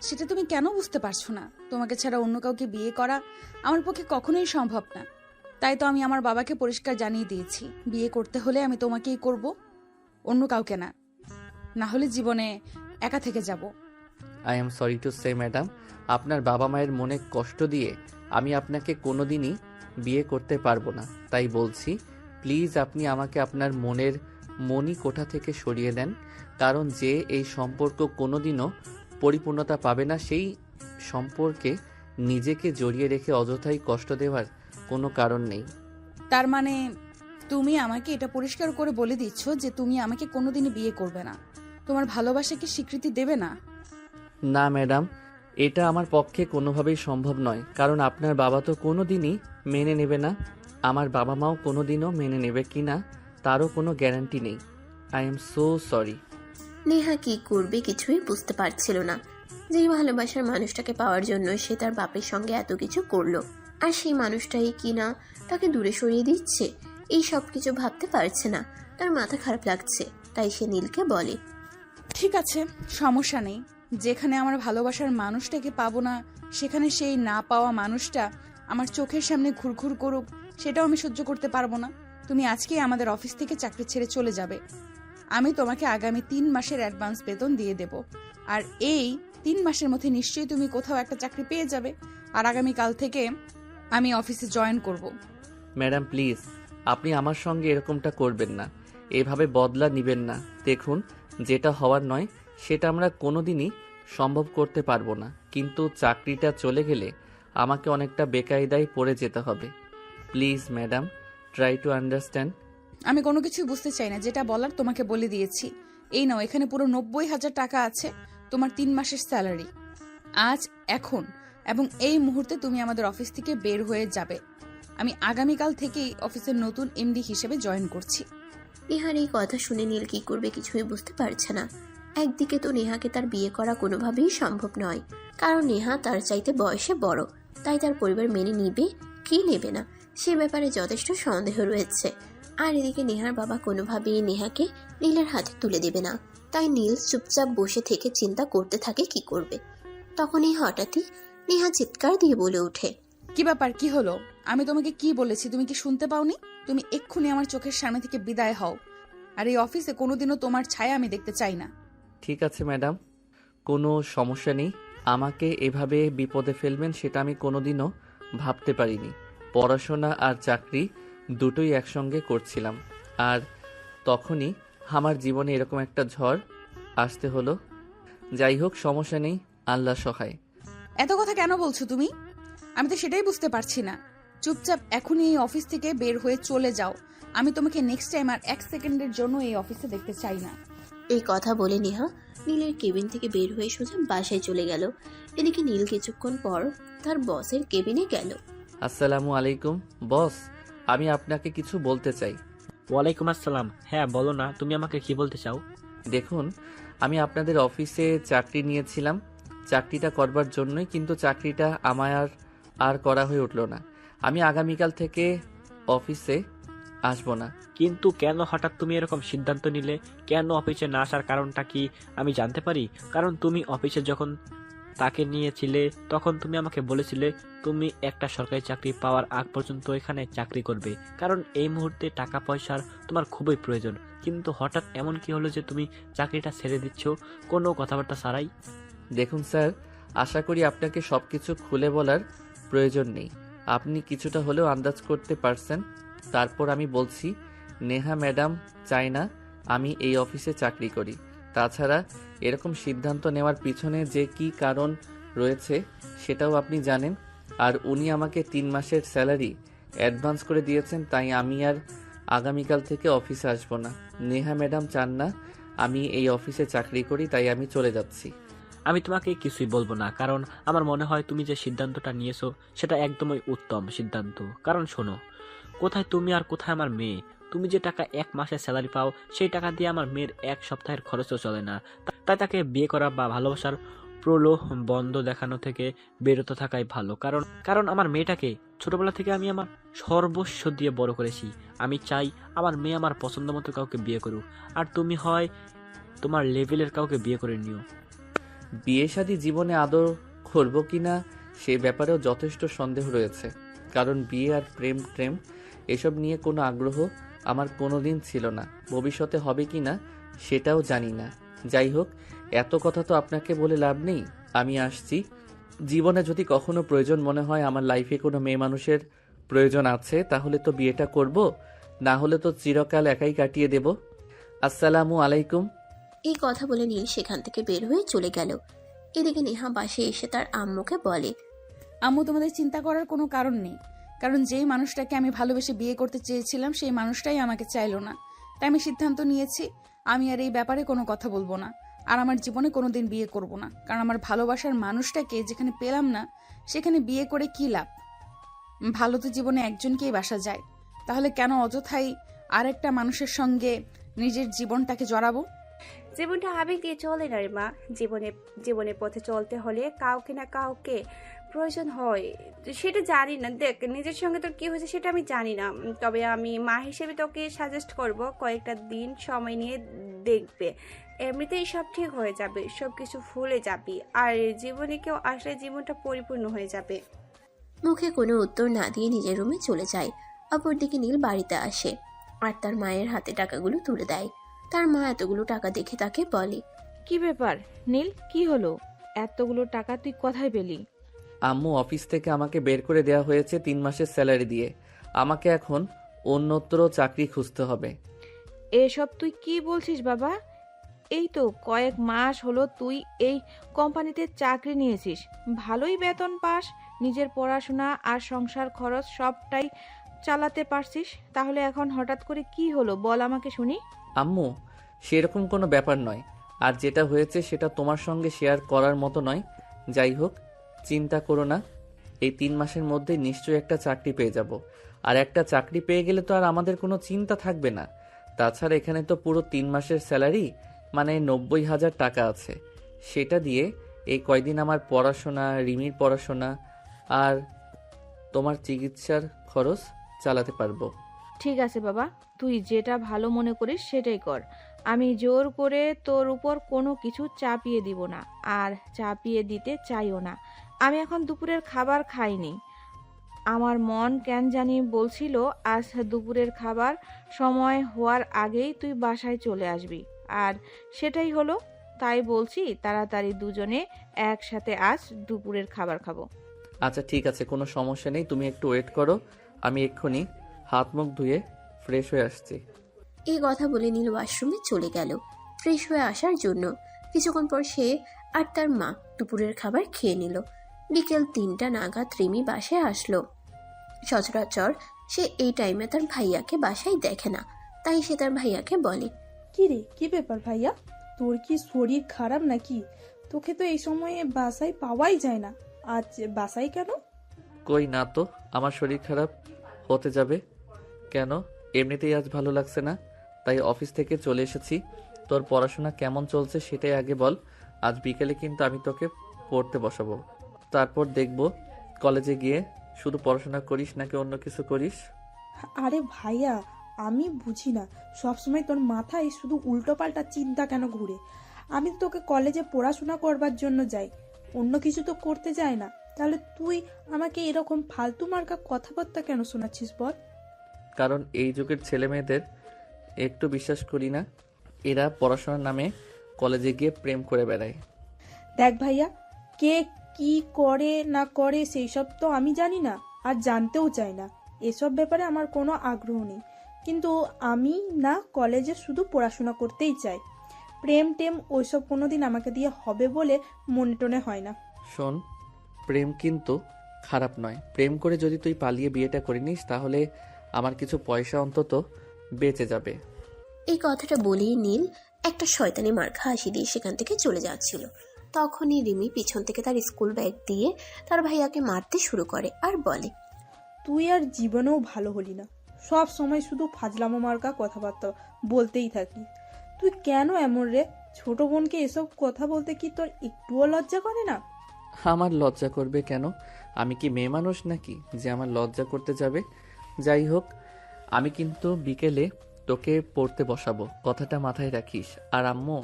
সেটা তুমি কেন বুঝতে পারছো না? তোমাকে ছাড়া অন্য কাউকে বিয়ে করা আমার পক্ষে কখনোই সম্ভব না। তাই তো আমি আমার বাবাকে পরিষ্কার জানিয়ে দিয়েছি, বিয়ে করতে হলে আমি তোমাকেই করব, অন্য কাউকে না। না হলে জীবনে একা থেকে যাব। I am sorry to say madam, আপনার বাবা মায়ের মনে কষ্ট দিয়ে আমি আপনাকে কোনোদিনই বিয়ে করতে পারবো না। তাই বলছি, প্লিজ আপনি আমাকে আপনার মনের মনি কোঠা থেকে সরিয়ে দেন। কারণ যে এই সম্পর্ক কোনোদিনও পরিপূর্ণতা পাবে না, সেই সম্পর্কে নিজেকে জড়িয়ে রেখে অযথাই কষ্ট দেওয়ার কোনো কারণ নেই। তার মানে তুমি আমাকে এটা পরিষ্কার করে বলে দিচ্ছ যে তুমি আমাকে কোনোদিনই বিয়ে করবে না, তোমার ভালোবাসাকে স্বীকৃতি দেবে না? না ম্যাডাম, এটা আমার পক্ষে কোনোভাবেই সম্ভব নয়। কারণ আপনার বাবা তো কোনোদিনই মেনে নেবে না, আমার বাবা মাও কোনোদিনও মেনে নেবে কি না তারও কোনো গ্যারান্টি নেই। I am so sorry. Neha কি করবে কিছুই বুঝতে পারছিল না। যেই ভালোবাসার মানুষটাকে পাওয়ার জন্য সে তার বাপের সঙ্গে এত কিছু করলো, আর সেই মানুষটাই কি না তাকে দূরে সরিয়ে দিচ্ছে। এই সব কিছু ভাবতে পারছে না, তার মাথা খারাপ লাগছে। তাই সে নীলকে বলে, ঠিক আছে, সমস্যা নেই। যেখানে আমার ভালোবাসার মানুষটাকে পাবো না, সেখানে সেই না পাওয়া মানুষটা আমার চোখের সামনে ঘুরঘুর করুক, সেটাও আমি সহ্য করতে পারবো না। তুমি আজকেই আমাদের অফিস থেকে চাকরি ছেড়ে চলে যাবে। আমি তোমাকে আগামী 3 মাসের অ্যাডভান্স বেতন দিয়ে দেব। আর এই 3 মাসের মধ্যে নিশ্চয়ই তুমি কোথাও একটা চাকরি পেয়ে যাবে। আর আগামীকাল থেকে আমি অফিসে জয়েন করব। ম্যাডাম প্লিজ, আপনি আমার সঙ্গে এরকমটা করবেন না, এভাবে বদলা নিবেন না। দেখুন, যেটা হওয়ার নয় সেটা আমরা কোনোদিনই সম্ভব করতে পারবো না। কিন্তু চাকরিটা চলে গেলে আমাকে অনেকটা বেকায়দায় পড়ে যেতে হবে। Please madam, try to understand. আমি কোনো কিছু বুঝতে চাই না, যেটা বলার তোমাকে বলে দিয়েছি। এই নাও, এখানে পুরো 90,000 টাকা আছে, তোমার 3 মাসের স্যালারি। আজ, এখন এবং এই মুহূর্তে তুমি আমাদের অফিস থেকে বের হয়ে যাবে। আমি আগামীকাল থেকেই অফিসের নতুন এমডি হিসেবে জয়েন করছি। নেহার এই কথা শুনে নীল কি করবে কিছুই বুঝতে পারছে না। একদিকে তো নেহাকে তার বিয়ে করা কোনোভাবেই সম্ভব নয়, কারণ নেহা তার চাইতে বয়সে বড়। তাই তার পরিবার মেনে নিবে কি নেবে না সে ব্যাপারে যথেষ্ট সন্দেহ রয়েছে। আর এদিকে নেহার বাবা কোনোভাবেই নেহাকে নীলের হাতে তুলে দেবে না। তাই নীল চুপচাপ বসে থেকে চিন্তা করতে থাকে কি করবে। তখনই হঠাৎই নেহা চিৎকার দিয়ে বলে ওঠে, কি ব্যাপার, কি হলো? আমি তোমাকে কি বলেছি তুমি কি শুনতে পাওনি? তুমি এক্ষুনি আমার চোখের সামনে থেকে বিদায় হও। আর এই অফিসে কোনোদিনও তোমার ছায়া আমি দেখতে চাই না। ঠিক আছে ম্যাডাম, কোনো সমস্যা নেই। আমাকে এভাবে বিপদে ফেলবেন সেটা আমি কোনোদিনও ভাবতে পারিনি। পড়াশোনা আর চাকরি দুটোই একসঙ্গে করছিলাম, আর তখনই আমার জীবনে এরকম একটা ঝড় আসতে হলো। যাই হোক, সমস্যা নেই, আল্লাহ সহায়। এত কথা কেন বলছো তুমি? আমি তো সেটাই বুঝতে পারছি না। চুপচাপ এখনই এই অফিস থেকে বের হয়ে চলে যাও। আমি তোমাকে নেক্সট টাইম আর 1 সেকেন্ডের জন্য এই অফিসে দেখতে চাই না। এই কথা বলে নেহা নীলের কেবিন থেকে বের হয়ে সোজা বাসায় চলে গেল। এদিকে নীল কিছুক্ষণ পর তার বসের কেবিনে গেল। আসসালামু আলাইকুম বস, আমি আপনাকে কিছু বলতে চাই। ওয়ালাইকুম আসসালাম। হ্যাঁ বলো না, তুমি আমাকে কি বলতে চাও? দেখুন, আমি আপনাদের অফিসে চাকরি নিয়েছিলাম চাকরিটা করবার জন্যই, কিন্তু চাকরিটা আমার আর করা হয়ে উঠল না। আমি আগামীকাল থেকে অফিসে আসবো না। কিন্তু কেন হঠাৎ তুমি এরকম সিদ্ধান্ত নিলে? কেন অফিসে না আসার কারণটা কি আমি জানতে পারি? কারণ তুমি অফিসে যখন তাকে নিয়েছিলে তখন তুমি আমাকে বলেছিলে তুমি একটা সরকারি চাকরি পাওয়ার আগ পর্যন্ত এখানে চাকরি করবে, কারণ এই মুহূর্তে টাকা পয়সার তোমার খুবই প্রয়োজন। কিন্তু হঠাৎ এমন কি হলো যে তুমি চাকরিটা ছেড়ে দিচ্ছ কোনো কথাবার্তা ছাড়াই? দেখুন স্যার, আশা করি আপনাকে সবকিছু খুলে বলার প্রয়োজন নেই। আপনি কিছুটা হলেও আন্দাজ করতে পারছেন। তারপর আমি বলছি, নেহা ম্যাডাম চায় না আমি এই অফিসে চাকরি করি। তাছাড়া এরকম সিদ্ধান্ত নেওয়ার পিছনে যে কি কারণ রয়েছে সেটাও আপনি জানেন। আর উনি আমাকে 3 মাসের স্যালারি অ্যাডভান্স করে দিয়েছেন, তাই আমি আর আগামীকাল থেকে অফিসে আসবো না। নেহা ম্যাডাম চান না আমি এই অফিসে চাকরি করি, তাই আমি চলে যাচ্ছি। আমি তোমাকে কিছুই বলবো না, কারণ আমার মনে হয় তুমি যে সিদ্ধান্তটা নিয়েছো সেটা একদমই উত্তম সিদ্ধান্ত। কারণ শোনো, কোথায় তুমি আর কোথায় আমার মেয়ে? তুমি যে টাকা 1 মাসের স্যালারি পাও সেই টাকা দিয়ে আমার মেয়ের 1 সপ্তাহের খরচও চলে না। তাই তাকে বিয়ে করা বা ভালোবাসার প্রলোভন দেখানো থেকে বিরত থাকাই ভালো। কারণ কারণ আমার মেয়েটাকে ছোটবেলা থেকে আমি আমার সর্বস্ব দিয়ে বড় করেছি। আমি চাই আমার মেয়ে আমার পছন্দ মতো কাউকে বিয়ে করুক, আর তুমি হয় তোমার লেভেলের কাউকে বিয়ে করে নিও। বিয়ে শাদী জীবনে আদর করবো কিনা সে ব্যাপারেও যথেষ্ট সন্দেহ রয়েছে, কারণ বিয়ে আর প্রেম প্রেম এসব নিয়ে কোনো আগ্রহ আমার কোনোদিন ছিল না। ভবিষ্যতে হবে কিনা সেটাও জানি না। যাই হোক, এত কথা তো আপনাকে বলে লাভ নেই। আমি আসছি। জীবনে যদি কখনো প্রয়োজন মনে হয় আমার লাইফে কোনো মেয়ে মানুষের প্রয়োজন আছে, তাহলে তো বিয়েটা করব, না হলে তো চিরকাল একাই কাটিয়ে দেব। আসসালামু আলাইকুম। এই কথা বলে নীল সেখান থেকে বের হয়ে চলে গেল। এদিকে নেহা বাসে এসে তার আম্মুকে বলে, আম্মু, তোমাদের চিন্তা করার কোনো কারণ নেই, কারণ যেই মানুষটাকে আমি ভালোবেসে বিয়ে করতে চেয়েছিলাম সেই মানুষটাই আমাকে চাইলো না। তাই আমি সিদ্ধান্ত নিয়েছি আমি আর এই ব্যাপারে কোনো কথা বলবো না, আর আমার জীবনে কোনোদিন বিয়ে করব না। কারণ আমার ভালোবাসার মানুষটাকে যেখানে পেলাম না সেখানে বিয়ে করে কি লাভ? ভালো তো জীবনে একজনকেই বাসা যায়, তাহলে কেন অযথাই আরেকটা মানুষের সঙ্গে নিজের জীবনটাকে জড়াবো? জীবনটা আবেগ দিয়ে চলে না রে মা। জীবনের পথে চলতে হলে কাউকে না কাউকে প্রয়োজন হয়, সেটা জানি না। দেখ, নিজের সঙ্গে তোর কি হয়েছে সেটা আমি জানি না, তবে আমি মা হিসেবে তোকে সাজেস্ট করব কয়েকটা দিন সময় নিয়ে দেখবে। এমনিতেই সব ঠিক হয়ে যাবে, সব কিছু ভুলে যাবি, আর জীবনে কেউ আসলে জীবনটা পরিপূর্ণ হয়ে যাবে। মুখে কোনো উত্তর না দিয়ে নিজের রুমে চলে যায়। অপরদিকে নীল বাড়িতে আসে আর তার মায়ের হাতে টাকাগুলো তুলে দেয়। তার মা এতগুলো টাকা দেখে তাকে বলে, কি ব্যাপার নীল, কি হলো? এতগুলো টাকা তুই কোথায় পেলি? আম্মু, অফিস থেকে আমাকে বের করে দেওয়া হয়েছে 3 মাসের স্যালারি দিয়ে। আমাকে এখন অন্যত্র চাকরি খুঁজতে হবে। এসব তুই কি বলছিস বাবা? এই তো কয়েক মাস হলো তুই এই কোম্পানিতে চাকরি নিয়েছিস, ভালোই বেতন পাস, নিজের পড়াশোনা আর সংসার খরচ সবটাই চালাতে পারছিস, তাহলে এখন হঠাৎ করে কি হলো বল আমাকে শুনি। আম্মু, সেরকম কোনো ব্যাপার নয়, আর যেটা হয়েছে সেটা তোমার সঙ্গে শেয়ার করার মতো নয়। যাই হোক, চিন্তা করো না, এই 3 মাসের মধ্যে নিশ্চয়ই একটা চাকরি পেয়ে যাব। আর একটা চাকরি পেয়ে গেলে তো আর আমাদের কোনো চিন্তা থাকবে না। তাছাড়া এখানে তো পুরো 3 মাসের স্যালারি মানে 90,000 টাকা আছে। সেটা দিয়ে এই কয়দিন আমার পড়াশোনা, রিমির পড়াশোনা আর তোমার চিকিৎসার খরচ চালাতে পারবো। ঠিক আছে বাবা, তুই যেটা ভালো মনে করিস সেটাই কর। আমি জোর করে তোর উপর কোনো কিছু চাপিয়ে দিব না, আর চাপিয়ে দিতে চাইও না। আমি এখন দুপুরের খাবার খাইনি, আমার মন কেন জানি বলছিল আজ দুপুরের খাবার সময় হওয়ার আগেই তুই বাসায় চলে আসবি, আর সেটাই হলো। তাই বলছি তাড়াতাড়ি দুজনে একসাথে আজ দুপুরের খাবার খাবো। আচ্ছা ঠিক আছে, কোনো সমস্যা নেই, তুমি একটু ওয়েট করো, আমি এক্ষুনি হাত মুখ ধুয়ে ফ্রেশ হয়ে আসছি। এই কথা বলে নীল ওয়াশরুমে চলে গেল ফ্রেশ হয়ে আসার জন্য। কিছুক্ষণ পর সে আর তার মা দুপুরের খাবার খেয়ে নিল। বিকেল 3টা নাগাদ রিমি বাসায় আসলো। সচরাচর সে এই টাইমে তার ভাইয়াকে বাসায় দেখে না, তাই সে তার ভাইয়াকে বলে, কি রে, কি ব্যাপার ভাইয়া? তোর কি শরীর খারাপ নাকি? তোকে তো এই সময়ে বাসায় পাওয়াই যায় না, আজ বাসায় কেন? কই না তো, আমার শরীর খারাপ হতে যাবে কেন? এমনিতেই আজ ভালো লাগছে না, তাই অফিস থেকে চলে এসেছি। তোর পড়াশোনা কেমন চলছে সেটাই আগে বল। আজ বিকেলে কিন্তু আমি তোকে পড়তে বসাবো, তারপর দেখব কলেজে গিয়ে শুধু পড়াশোনা করিস নাকি অন্য কিছু করিস। আরে ভাইয়া, আমি বুঝি না সবসময় তোর মাথায় শুধু উল্টোপাল্টা চিন্তা কেন ঘুরে। আমি তো তোকে কলেজে পড়াশোনা করবার জন্য যাই, অন্য কিছু তো করতে যাই না। তাহলে তুই আমাকে এরকম ফালতু মার্কা কথাবার্তা কেন শোনাচ্ছিস বল? কারণ এই যুগের ছেলে মেয়েদের একটু বিশ্বাস করি না। এরা পড়াশোনার নামে কলেজে গিয়ে প্রেম করে বেড়ায়। দেখ ভাইয়া, কে কি করে না করে সেই সব তো আমি জানি না, আর জানতেও চাই না। এসব ব্যাপারে আমার কোনো আগ্রহ নেই। কিন্তু আমি না কলেজে শুধু পড়াশোনা করতেই চাই। প্রেম টেম ওইসব কোনোদিন আমাকে দিয়ে হবে বলে মনে টনে হয় না। শোন, প্রেম কিন্তু খারাপ নয়। প্রেম করে যদি তুই পালিয়ে বিয়েটা করে নিস তাহলে আমার কিছু পয়সা অন্তত বেঁচে যাবে। এই কথাটা বলেই নীল একটা শয়তানি মার্কা হাসি দিয়ে সেখান থেকে চলে যাচ্ছিল। তখনই রিমি পিছন থেকে তার স্কুল ব্যাগ দিয়ে তার ভাইয়াকে মারতে শুরু করে আর বলে, তুই আর জীবনেও ভালো হলি না, সব সময় শুধু ফাজলামো মার্কা কথাবার্তা বলতেই থাকি। তুই কেন এমন রে? ছোট বোনকে এসব কথা বলতে কি তোর একটুও লজ্জা করে না? আমার লজ্জা করবে কেন? আমি কি মেয়ে মানুষ নাকি যে আমার লজ্জা করতে যাবে? যাই হোক, আমি কিন্তু বিকেলে তোকে পড়তে বসাবো, কথাটা মাথায় রাখিস। আর আম্মু,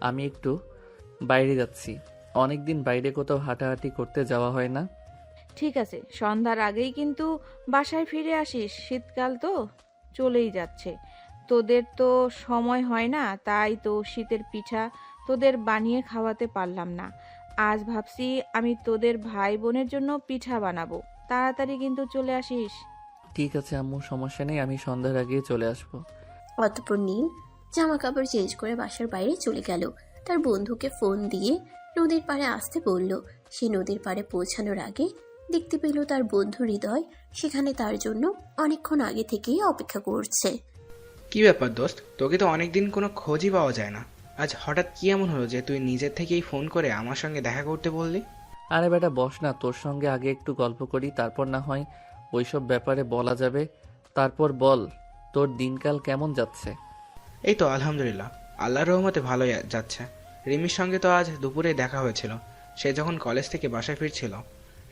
আমি একটু বাইরে যাচ্ছি। অনেকদিন বাইরে কোথাও হাঁটাহাঁটি করতে যাওয়া হয় না। ঠিক আছে, সন্ধ্যার আগেই কিন্তু বাসায় ফিরে আসিস, শীতকাল তো চলেই যাচ্ছে। তোদের তো সময় হয় না, তাই তো শীতের পিঠা তোদের বানিয়ে খাওয়াতে পারলাম না। আজ ভাবছি আমি তোদের ভাই বোনের জন্য পিঠা বানাবো, তাড়াতাড়ি কিন্তু চলে আসিস। ঠিক আছে আম্মু, সমস্যা নেই, আমি সন্ধ্যার আগে চলে আসবো। অতঃপর নীল জামা কাপড় চেঞ্জ করে বাসার বাইরে চলে গেল। তার বন্ধুকে ফোন দিয়ে নদীর পাড়ে আসতে বলল। সে নদীর পাড়ে পৌঁছানোর আগে দেখতে পেল তার বন্ধু হৃদয় সেখানে তার জন্য অনেকক্ষণ আগে থেকেই অপেক্ষা করছে। কি ব্যাপার দোস্ত, তোকে তো অনেকদিন কোনো খোঁজই পাওয়া যায় না। আজ হঠাৎ কি এমন হলো যে তুই নিজের থেকেই ফোন করে আমার সঙ্গে দেখা করতে বললি? আরে বেটা বস না, তোর সঙ্গে আগে একটু গল্প করি, তারপর না হয় ওইসব ব্যাপারে বলা যাবে। তারপর বল, তোর দিনকাল কেমন যাচ্ছে? এই তো আলহামদুলিল্লাহ, আল্লাহর রহমতে ভালোই যাচ্ছে। রিমির সঙ্গে তো আজ দুপুরে দেখা হয়েছিল। সে যখন কলেজ থেকে বাসায় ফিরছিল,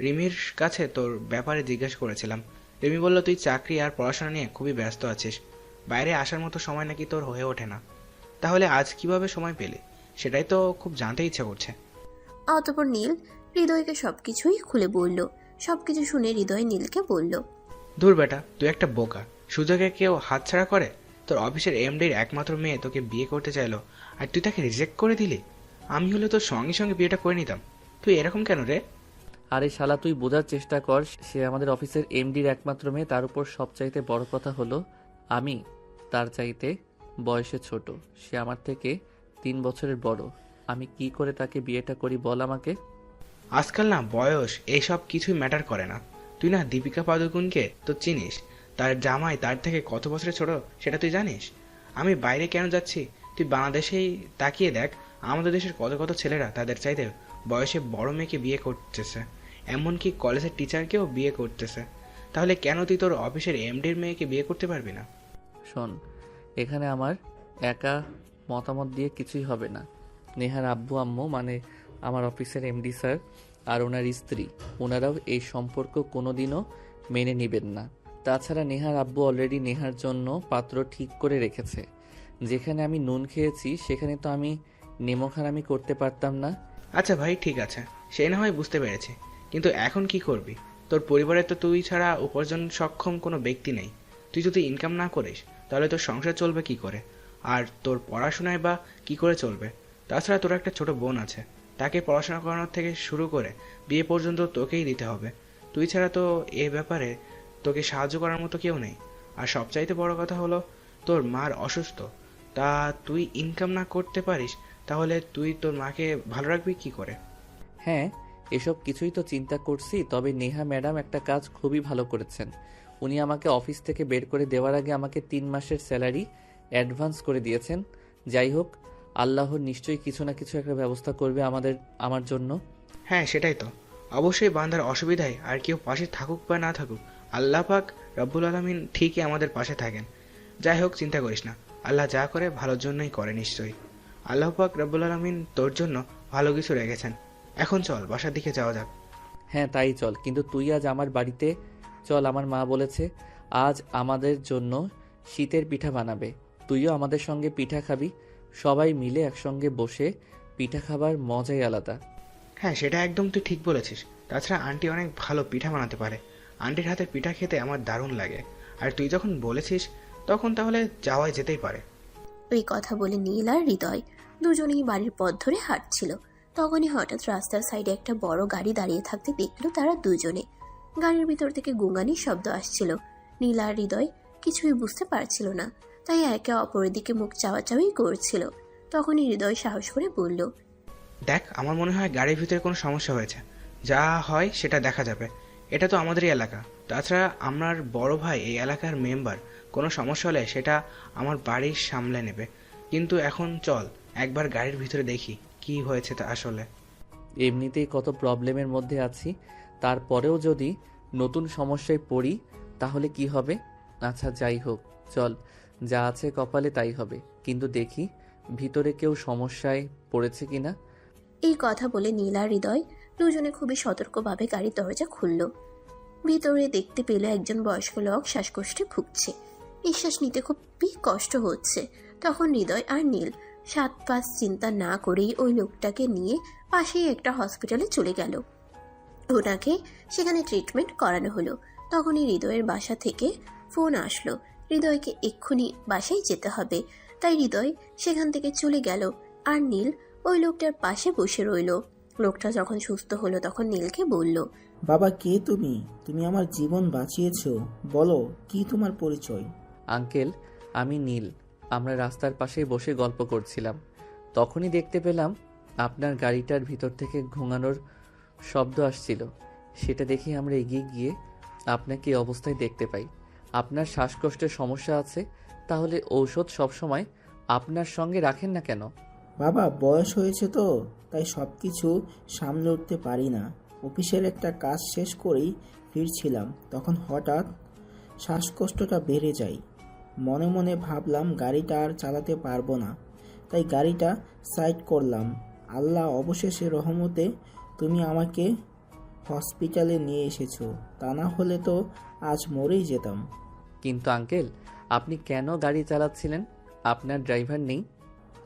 রিমির কাছে তোর ব্যাপারে জিজ্ঞেস করেছিলাম। রিমি বলল তুই চাকরি আর পড়াশোনা নিয়ে খুবই ব্যস্ত আছিস, বাইরে আসার মতো সময় নাকি তোর হয়ে ওঠে না। তাহলে আজ কিভাবে সময় পেলে সেটাই তো খুব জানতে ইচ্ছে করছে। অতঃপর নীল হৃদয়কে সবকিছুই খুলে বলল। সবকিছু শুনে হৃদয় নীলকে বলল, দূর বেটা, তুই একটা বোকা। সুযোগে কেউ হাতছাড়া করে? তোর অফিসের এমডির একমাত্র মেয়ে তোকে বিয়ে করতে চাইলো আর তুই তাকে রিজেক্ট করে দিলি। আমি হলে তোর সঙ্গে সঙ্গে বিয়েটা করে নিতাম। তুই এরকম কেন রে? আরে শালা, তুই বোঝার চেষ্টা কর, সে আমাদের অফিসের এমডির একমাত্র মেয়ে। তার উপর সবচাইতে বড় কথা হলো আমি তার চাইতে বয়সে ছোট। সে আমার থেকে 3 বছরের বড়। আমি কি করে তাকে বিয়েটা করি বল আমাকে? আজকাল না বয়স এইসব কিছুই ম্যাটার করে না। তুই না দীপিকা পাদুকোনকে তো চিনিস? তার জামাই তার থেকে কত বছরের ছোট সেটা তুই জানিস? আমি বাইরে কেন যাচ্ছি, তুই বাংলাদেশেই তাকিয়ে দেখ। আমাদের দেশের কত কত ছেলেরা তাদের চাইতে বয়সে বড় মেয়েকে বিয়ে করতেছে, এমনকি কলেজের টিচারকেও বিয়ে করতেছে। তাহলে কেন তুই তোর অফিসের এমডির মেয়েকে বিয়ে করতে পারবি না? শোন, এখানে আমার একা মতামত দিয়ে কিছুই হবে না। নেহার আব্বু আম্মু, মানে আমার অফিসের এমডি স্যার আর ওনার স্ত্রী, ওনারাও এই সম্পর্ক কোনোদিনও মেনে নেবেন না। তাছাড়া নেহার আব্বু অলরেডি নেহার জন্য পাত্র ঠিক করে রেখেছে। যেখানে আমি নুন খেয়েছি সেখানে তো আমি নেমোখারামি করতে পারতাম না। আচ্ছা ভাই, ঠিক আছে, সে না হয় বুঝতে পেরেছি, কিন্তু এখন কি করবি? তোর পরিবারে তো তুই ছাড়া উপার্জন সক্ষম কোনো ব্যক্তি নেই। তুই যদি ইনকাম না করিস তাহলে তোর সংসার চলবে কি করে? আর তোর পড়াশোনায় বা কি করে চলবে? তাছাড়া তোর একটা ছোট বোন আছে, তাকে পড়াশোনা করানোর থেকে শুরু করে বিয়ে পর্যন্ত তোকেই দিতে হবে। তুই ছাড়া তো এ ব্যাপারে তোকে সাহায্য করার মতো কেউ নেই। আর সবচাইতে বড় কথা হলো তোর মার অসুস্থ। তা তুই ইনকাম না করতে পারিস তাহলে তুই তোর মাকে ভালো রাখবি কি করে? হ্যাঁ, এসব কিছুই তো চিন্তা করছি। তবে নেহা ম্যাডাম একটা কাজ খুবই ভালো করেছেন। উনি আমাকে অফিস থেকে বের করে দেওয়ার আগে আমাকে 3 মাসের স্যালারি অ্যাডভান্স করে দিয়েছেন। যাই হোক, আল্লাহ নিশ্চয়ই কিছু না কিছু একটা ব্যবস্থা করবে আমার জন্য। হ্যাঁ, সেটাই তো। অবশ্যই বান্দার অসুবিধায় আর কেউ পাশে থাকুক বা না থাকুক, আল্লাহ পাক রব্বুল আলামিন ঠিকই আমাদের পাশে থাকেন। যাই হোক, চিন্তা করিস না, আল্লাহ যা করে ভালোর জন্যই করে নিশ্চয়ই। আল্লাহ পাক রব্বুল আলামিন তোর জন্য ভালো কিছু রেখেছেন। এখন চল বাসার দিকে যাওয়া যাক। হ্যাঁ তাই চল, কিন্তু তুই আজ আমার বাড়িতে চল। আমার মা বলেছে আজ আমাদের জন্য শীতের পিঠা বানাবে। তুইও আমাদের সঙ্গে পিঠা খাবি। সবাই মিলে একসঙ্গে বসে পিঠা খাবার মজাই আলাদা। হ্যাঁ, সেটা একদম তুই ঠিক বলেছিস। তাছাড়া আন্টি অনেক ভালো পিঠা বানাতে পারে। আন্টির হাতের পিঠা খেতে আমার দারুণ লাগে। আর তুই যখন বলেছিস তখন তাহলে যাওয়াই যেতেই পারে। ওই কথা বলে নীল আর হৃদয় দুজনেই বাড়ির পথ ধরে হাঁটছিল। তখনই হঠাৎ রাস্তার সাইডে একটা বড় গাড়ি দাঁড়িয়ে থাকতে দেখলো তারা দুজনে। গাড়ির ভিতর থেকে গুঙানির শব্দ আসছিল। নীল আর হৃদয় কিছুই বুঝতে পারছিল না, তাই একে অপরের দিকে মুখ চাওয়াচাওয়ি করছিল। তখনই হৃদয় সাহস করে বলল, দেখ, আমার মনে হয় গাড়ির ভিতরে কোনো সমস্যা হয়েছে। যা হয় সেটা দেখা যাবে। এটা তো আমাদেরই এলাকা। তাছাড়া আমার বড় ভাই এই এলাকার মেম্বার। কোনো সমস্যা হলে সেটা আমার বাড়ির সামলে নেবে। কিন্তু এখন চল একবার গাড়ির ভিতরে দেখি কি হয়েছে তা আসলে। এমনিতেই কত প্রবলেমের মধ্যে আছি, তারপরেও যদি নতুন সমস্যায় পড়ি তাহলে কি হবে? আচ্ছা যাই হোক, চল, যা আছে কপালে তাই হবে। কিন্তু দেখি ভিতরে কেউ সমস্যায় পড়েছে কিনা। এই কথা বলে নীল আর হৃদয় দুজনে খুবই সতর্কভাবে গাড়ির দরজা খুলল। ভিতরে দেখতে পেল একজন বয়স্ক লোক শ্বাসকষ্টে ভুগছে। নিঃশ্বাস নিতে খুবই কষ্ট হচ্ছে। তখন হৃদয় আর নীল 7-5 চিন্তা না করেই ওই লোকটাকে নিয়ে পাশেই একটা হসপিটালে চলে গেল। ওনাকে সেখানে ট্রিটমেন্ট করানো হলো। তখনই হৃদয়ের বাসা থেকে ফোন আসলো, হৃদয়কে এক্ষুনি বাসায় যেতে হবে। তাই হৃদয় সেখান থেকে চলে গেল আর নীল ওই লোকটার পাশে বসে রইল। লোকটা যখন সুস্থ হলো তখন নীলকে বলল, বাবা, কে তুমি? তুমি আমার জীবন বাঁচিয়েছো। বলো, কি তোমার পরিচয়? আঙ্কেল, আমি নীল। আমরা রাস্তার পাশেই বসে গল্প করছিলাম। তখনই দেখতে পেলাম আপনার গাড়িটার ভিতর থেকে ঘুঙানোর শব্দ আসছিল। সেটা দেখে আমরা এগিয়ে গিয়ে আপনাকে এই অবস্থায় দেখতে পাই। আপনার শ্বাসকষ্টের সমস্যা আছে, তাহলে ঔষধ সবসময় আপনার সঙ্গে রাখেন না কেন? বাবা, বয়স হয়েছে তো, তাই সব কিছু সামলে উঠতে পারি না। অফিসের একটা কাজ শেষ করেই ফিরছিলাম, তখন হঠাৎ শ্বাসকষ্টটা বেড়ে যায়। মনে মনে ভাবলাম গাড়িটা আর চালাতে পারবো না, তাই গাড়িটা সাইড করলাম। আল্লাহ অবশেষে রহমতে তুমি আমাকে হসপিটালে নিয়ে এসেছো, তা না হলে তো আজ মরেই যেতাম। কিন্তু আঙ্কেল, আপনি কেন গাড়ি চালাচ্ছিলেন? আপনার ড্রাইভার নেই?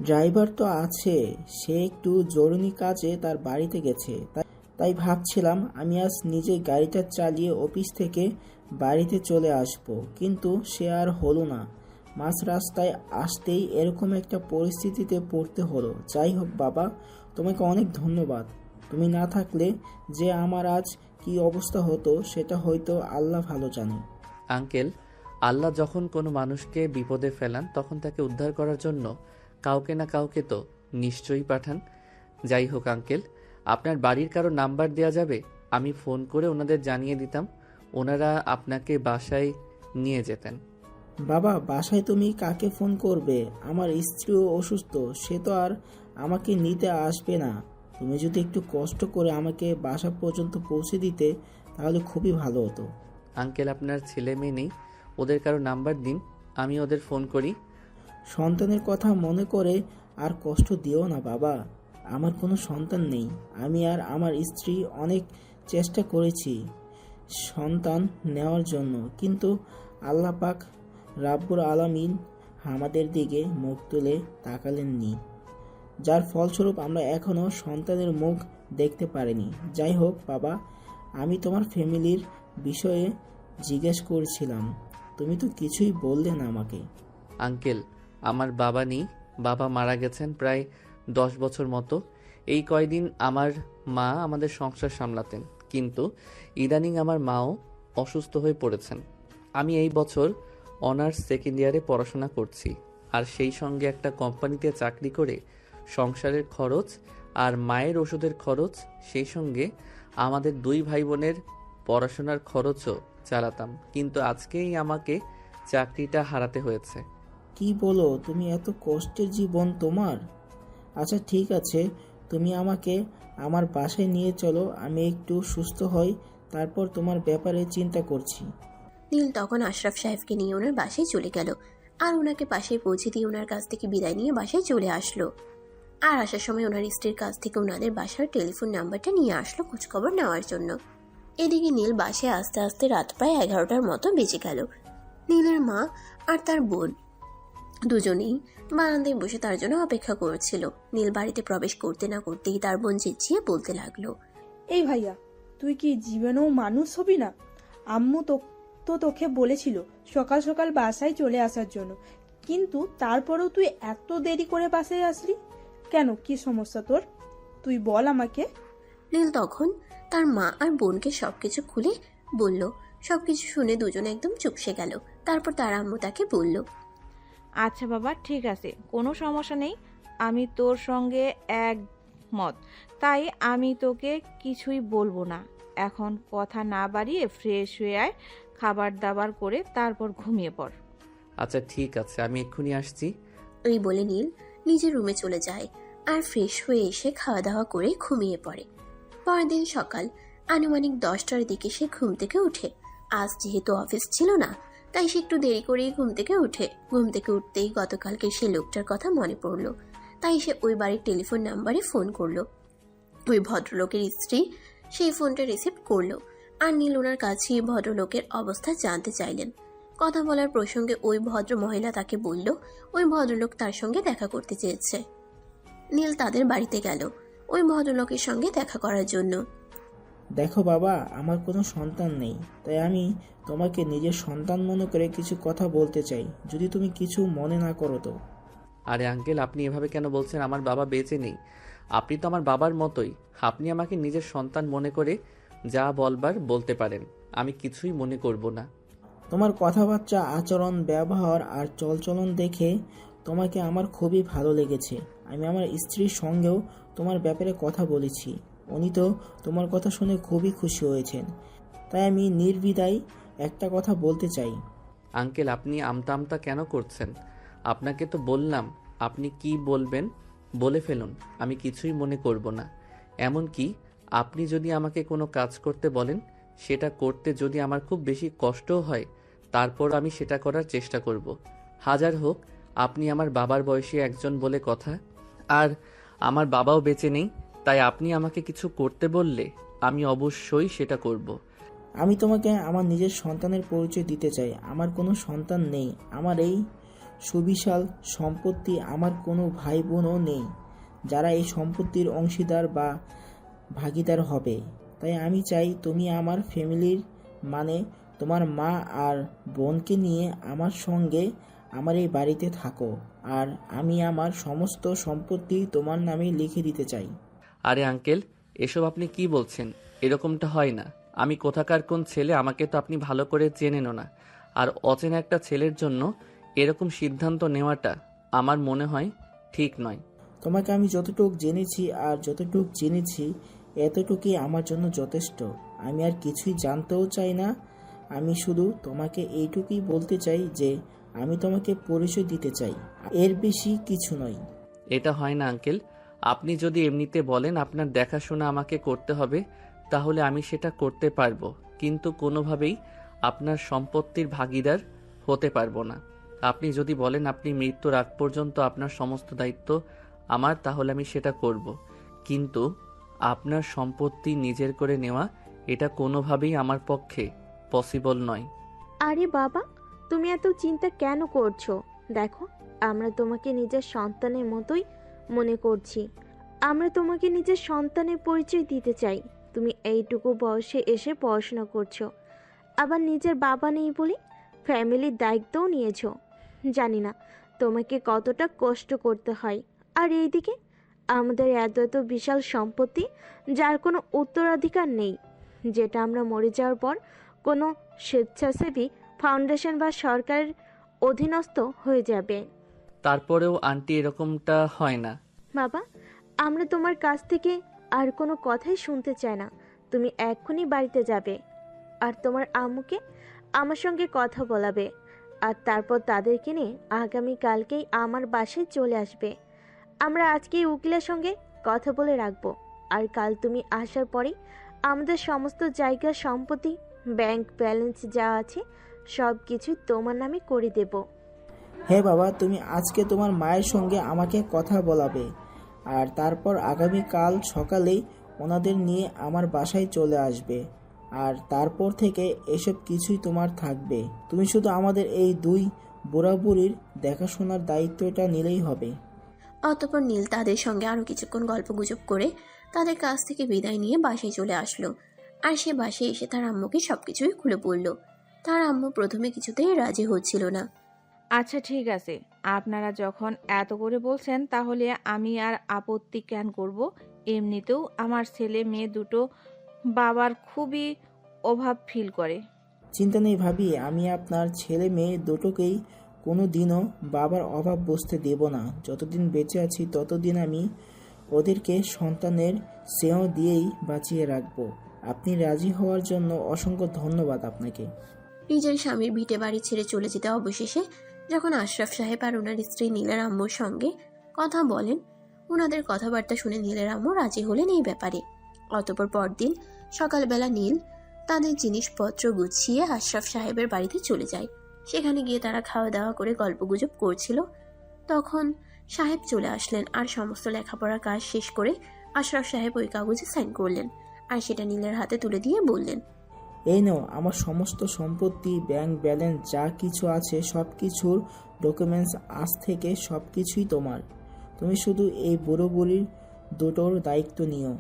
ড্রাইভার তো আছে, সে একটু জরুরি কাজে তার বাড়িতে গেছে। তাই ভাবছিলাম আমি আজ নিজে গাড়িটা চালিয়ে অফিস থেকে বাড়িতে চলে আসব, কিন্তু সে আর হলো না। মাঝ রাস্তায় আসতেই এরকম একটা পরিস্থিতিতে পড়তে হলো। যাই হোক বাবা, তোমাকে অনেক ধন্যবাদ। তুমি না থাকলে যে আমার আজ কি অবস্থা হতো সেটা হয়তো আল্লাহ ভালো জানে। আঙ্কেল, আল্লাহ যখন কোনো মানুষকে বিপদে ফেলান তখন তাকে উদ্ধার করার জন্য কাউকে না কাউকে তো নিশ্চয়ই পাঠান। যাই হোক আঙ্কেল, আপনার বাড়ির কারো নাম্বার দেওয়া যাবে? আমি ফোন করে ওনাদের জানিয়ে দিতাম, ওনারা আপনাকে বাসায় নিয়ে যেতেন। বাবা, বাসায় তুমি কাকে ফোন করবে? আমার স্ত্রীও অসুস্থ, সে তো আর আমাকে নিতে আসবে না। তুমি যদি একটু কষ্ট করে আমাকে বাসা পর্যন্ত পৌঁছে দিতে তাহলে খুবই ভালো হতো। আঙ্কেল, আপনার ছেলে মেয়ে নেই? ওদের কারো নাম্বার দিন, আমি ওদের ফোন করি। সন্তানের কথা মনে করে আর কষ্ট দিও না বাবা। আমার কোনো সন্তান নেই। আমি আর আমার স্ত্রী অনেক চেষ্টা করেছি সন্তান নেওয়ার জন্য, কিন্তু আল্লাহ পাক রাব্বুল আলামিন আমাদের দিকে মুখ তুলে তাকালেননি, যার ফলস্বরূপ আমরা এখনো সন্তানের মুখ দেখতে পারিনি। যাই হোক বাবা, আমি তোমার ফ্যামিলির বিষয়ে জিজ্ঞেস করছিলাম, তুমি তো কিছুই বললে না আমাকে। আঙ্কেল, আমার বাবা নেই। বাবা মারা গেছেন প্রায় 10 বছর মতো। এই কয়দিন আমার মা আমাদের সংসার সামলাতেন, কিন্তু ইদানিং আমার মাও অসুস্থ হয়ে পড়েছেন। আমি এই বছর অনার্স সেকেন্ড ইয়ারে পড়াশোনা করছি, আর সেই সঙ্গে একটা কোম্পানিতে চাকরি করে সংসারের খরচ আর মায়ের ওষুধের খরচ, সেই সঙ্গে আমাদের 2 ভাই বোনের পড়াশোনার খরচও চালাতাম। কিন্তু আজকেই আমাকে চাকরিটা হারাতে হয়েছে। কি বলো তুমি? এত কষ্টের জীবন তোমার? আচ্ছা ঠিক আছে, তুমি আমাকে আমার বাসায় নিয়ে চলো, আমি একটু সুস্থ হই, তারপর তোমার ব্যাপারে চিন্তা করছি। নীল তখন আশরাফ সাহেবকে নিয়ে ওনার বাসায় চলে গেল আর ওনাকে পাশে পৌঁছে দিয়ে ওনার কাছ থেকে বিদায় নিয়ে বাসায় চলে আসলো। আর আসার সময় ওনার স্ত্রীর কাছ থেকে ওনাদের বাসার টেলিফোন নাম্বারটা নিয়ে আসলো খোঁজখবর নেওয়ার জন্য। এদিকে নীল বাসায় আস্তে আস্তে রাত প্রায় 11টার মতো বেজে গেল। নীলের মা আর তার বোন দুজনেই বারান্দায় বসে তার জন্য অপেক্ষা করছিল। নীল বাড়িতে প্রবেশ করতে না করতেই তার বোন চেঁচিয়ে বলতে লাগলো, এই ভাইয়া, তুই কি জীবনেও মানুষ হবি না? আম্মু তো তোকে বলেছিল সকাল সকাল বাসায় চলে আসার জন্য, কিন্তু তারপরেও তুই এত দেরি করে বাসায় আসলি কেন? কি সমস্যা তোর? তুই বল আমাকে। নীল তখন তার মা আর বোনকে সবকিছু খুলে বলল। সবকিছু শুনে দুজনে একদম চুপসে গেল। তারপর তার আম্মু তাকে বলল, আচ্ছা বাবা, ঠিক আছে, কোনো সমস্যা নেই, আমি তোর সঙ্গে একমত, তাই আমি তোকে কিছুই বলবো না। এখন কথা না বাড়িয়ে ফ্রেশ হয়ে আয়, খাবার দাবার করে তারপর ঘুমিয়ে পড়। আচ্ছা ঠিক আছে, আমি এক্ষুনি আসছি। এই বলে নীল নিজের রুমে চলে যায় আর ফ্রেশ হয়ে এসে খাওয়া দাওয়া করে ঘুমিয়ে পড়ে। পরের দিন সকাল আনুমানিক 10টার দিকে সে ঘুম থেকে উঠে। আজ যেহেতু অফিস ছিল না, তাই সে একটু দেরি করেই ঘুম থেকে উঠে। ঘুম থেকে উঠতেই গতকালকে সে লোকটার কথা মনে পড়লো, তাই সে ওই বাড়ির টেলিফোন নাম্বারে ফোন করলো। ওই ভদ্রলোকের স্ত্রী সেই ফোনটা রিসিভ করলো আর নীল ওনার কাছে ভদ্রলোকের অবস্থা জানতে চাইলেন। কথা বলার প্রসঙ্গে ওই ভদ্র মহিলা তাকে বলল ওই ভদ্রলোক তার সঙ্গে দেখা করতে চেয়েছে। নীল তাদের বাড়িতে গেল ওই ভদ্রলোকের সঙ্গে দেখা করার জন্য। দেখো বাবা, আমার কোনো সন্তান নেই, তাই আমি তোমাকে নিজের সন্তান মনে করে কিছু কথা বলতে চাই, যদি তুমি কিছু মনে না করো তো। আরে আঙ্কেল, আপনি এভাবে কেন বলছেন? আমার বাবা বেঁচে নেই। আপনি তো আমার বাবার মতোই। আপনি আমাকে নিজের সন্তান মনে করে যা বলবার বলতে পারেন, আমি কিছুই মনে করব না। তোমার কথাবার্তা, আচরণ, ব্যবহার আর চলচলন দেখে তোমাকে আমার খুবই ভালো লেগেছে। আমি আমার স্ত্রীর সঙ্গেও তোমার ব্যাপারে কথা বলেছি, উনি তো তোমার কথা শুনে খুবই খুশি হয়েছেন। তাই আমি নির্দ্বিধায় একটা কথা বলতে চাই। আঙ্কেল, আপনি আমতা আমতা কেন করছেন? আপনাকে তো বললাম আপনি কি বলবেন বলে ফেলুন, আমি কিছুই মনে করব না। এমনকি আপনি যদি আমাকে কোনো কাজ করতে বলেন, সেটা করতে যদি আমার খুব বেশি কষ্টও হয়, তারপর আমি সেটা করার চেষ্টা করব। হাজার হোক আপনি আমার বাবার বয়সী একজন বলে কথা, আর আমার বাবাও বেঁচে নেই, তাই আপনি আমাকে কিছু করতে বললে আমি অবশ্যই সেটা করব। আমি তোমাকে আমার নিজের সন্তানের পরিচয় দিতে চাই। আমার কোনো সন্তান নেই, আমার এই সুবিশাল সম্পত্তি, আমার কোনো ভাই বোনও নেই যারা এই সম্পত্তির অংশীদার বা ভাগিদার হবে। তাই আমি চাই তুমি আমার ফ্যামিলির, মানে তোমার মা আর বোনকে নিয়ে আমার সঙ্গে আমার এই বাড়িতে থাকো, আর আমি আমার সমস্ত সম্পত্তি তোমার নামে লিখে দিতে চাই। আরে আঙ্কেল, এসব আপনি কি বলছেন? এরকমটা হয় না। আমি কোথাকার কোন ছেলে, আমাকে তো আপনি ভালো করে চেনেনও না। আর অচেনা একটা ছেলের জন্য এরকম সিদ্ধান্ত নেওয়াটা আমার মনে হয় ঠিক নয়। তোমাকে আমি যতটুকু জেনেছি আর যতটুকু জেনেছি এতটুকুই আমার জন্য যথেষ্ট। আমি আর কিছুই জানতেও চাই না। আমি শুধু তোমাকে এইটুকুই বলতে চাই যে আমি তোমাকে পরিচয় দিতে চাই, এর বেশি কিছু নয়। এটা হয় না আঙ্কেল। আপনি যদি এমনিতে বলেন আপনার দেখাশোনা আমাকে করতে হবে, তাহলে আমি সেটা করতে পারবো, কিন্তু কোনোভাবেই আপনার সম্পত্তির ভাগীদার হতে পারবো না। আপনি যদি বলেন আপনি মৃত্যুর আগ পর্যন্ত আপনার সমস্ত দায়িত্ব আমার, তাহলে আমি সেটা করব, কিন্তু আপনার সম্পত্তি নিজের করে নেওয়া এটা কোনোভাবেই আমার পক্ষে পসিবল নয়। আরে বাবা, তুমি এত চিন্তা কেন করছো? দেখো, আমরা তোমাকে নিজের সন্তানের মতোই মনে করছি। আমরা তোমাকে নিজের সন্তানের পরিচয় দিতে চাই। তুমি এইটুকু বয়সে এসে পড়াশোনা করছো, আবার নিজের বাবা নেই বলে ফ্যামিলির দায়িত্বও নিয়েছো। জানি না তোমাকে কতটা কষ্ট করতে হয়। আর এইদিকে আমাদের এত এত বিশাল সম্পত্তি, যার কোনো উত্তরাধিকার নেই, যেটা আমরা মরে যাওয়ার পর কোনো স্বেচ্ছাসেবী ফাউন্ডেশন বা সরকারের অধীনস্থ হয়ে যাবে। তারপরেও আন্টি, এরকমটা হয় না। বাবা, আমরা তোমার কাছ থেকে আর কোনো কথাই শুনতে চাই না। তুমি এক্ষুনি বাড়িতে যাবে আর তোমার আম্মুকে আমার সঙ্গে কথা বলাবে, আর তারপর তাদেরকে নিয়ে আগামীকালকেই আমার বাসায় চলে আসবে। আমরা আজকেই উকিলের সঙ্গে কথা বলে রাখবো, আর কাল তুমি আসার পরেই আমাদের সমস্ত জায়গার সম্পত্তি, ব্যাংক ব্যালেন্স যা আছে সব কিছু তোমার নামে করে দেব। হ্যাঁ বাবা, তুমি আজকে তোমার মায়ের সঙ্গে আমাকে কথা বলাবে, আর তারপর আগামীকাল সকালেই ওনাদের নিয়ে আমার বাসায় চলে আসবে। আর তারপর থেকে এসব কিছুই তোমার থাকবে। তুমি শুধু আমাদের এই দুই বুড়াবুড়ির দেখাশোনার দায়িত্বটা নিলেই হবে। অতঃপর নীল তাদের সঙ্গে আরো কিছুক্ষণ গল্পগুজব করে তাদের কাছ থেকে বিদায় নিয়ে বাসায় চলে আসলো। আর সে বাসায় এসে তার আম্মুকে সবকিছুই খুলে বলল। তার আম্মু প্রথমে কিছুতেই রাজি হচ্ছিল না। আচ্ছা ঠিক আছে, আপনারা যখন এত করে বলছেন তাহলে আমি আর আপত্তি কেন করব। এমনিতেও আমার ছেলে মেয়ে দুটো বাবার খুবই অভাব ফিল করে। চিন্তা নেই ভাবি, আমি আপনার ছেলে মেয়ে দুটোকেই কোনো দিনও বাবার অভাব বুঝতে দেব না। যতদিন বেঁচে আছি ততদিন আমি ওদেরকে সন্তানের স্নেহ দিয়েই বাঁচিয়ে রাখবো। আপনি রাজি হওয়ার জন্য অসংখ্য ধন্যবাদ আপনাকে। নিজের স্বামীর ভিটে বাড়ি ছেড়ে চলে যেতে অবশেষে যখন আশরাফ সাহেব আর ওনার স্ত্রী নীলের আম্মুর সঙ্গে কথা বলেন, ওনাদের কথাবার্তা শুনে নীলের আম্মু রাজি হলেন এই ব্যাপারে। অতঃপর পরদিন সকালবেলা নীল তাদের জিনিসপত্র গুছিয়ে আশরাফ সাহেবের বাড়িতে চলে যায়। সেখানে গিয়ে তারা খাওয়া দাওয়া করে গল্পগুজব করছিল। তখন সাহেব চলে আসলেন আর সমস্ত লেখাপড়ার কাজ শেষ করে আশরাফ সাহেব ওই কাগজে সাইন করলেন আর সেটা নীলের হাতে তুলে দিয়ে বললেন, এই নাও আমার সমস্ত সম্পত্তি, ব্যাংক ব্যালেন্স যা কিছু আছে সব কিছুর ডকুমেন্টস। আজ থেকে সব কিছুই তোমার। তুমি শুধু এই বুড়ো বুড়ির দুটোর দায়িত্ব নিও।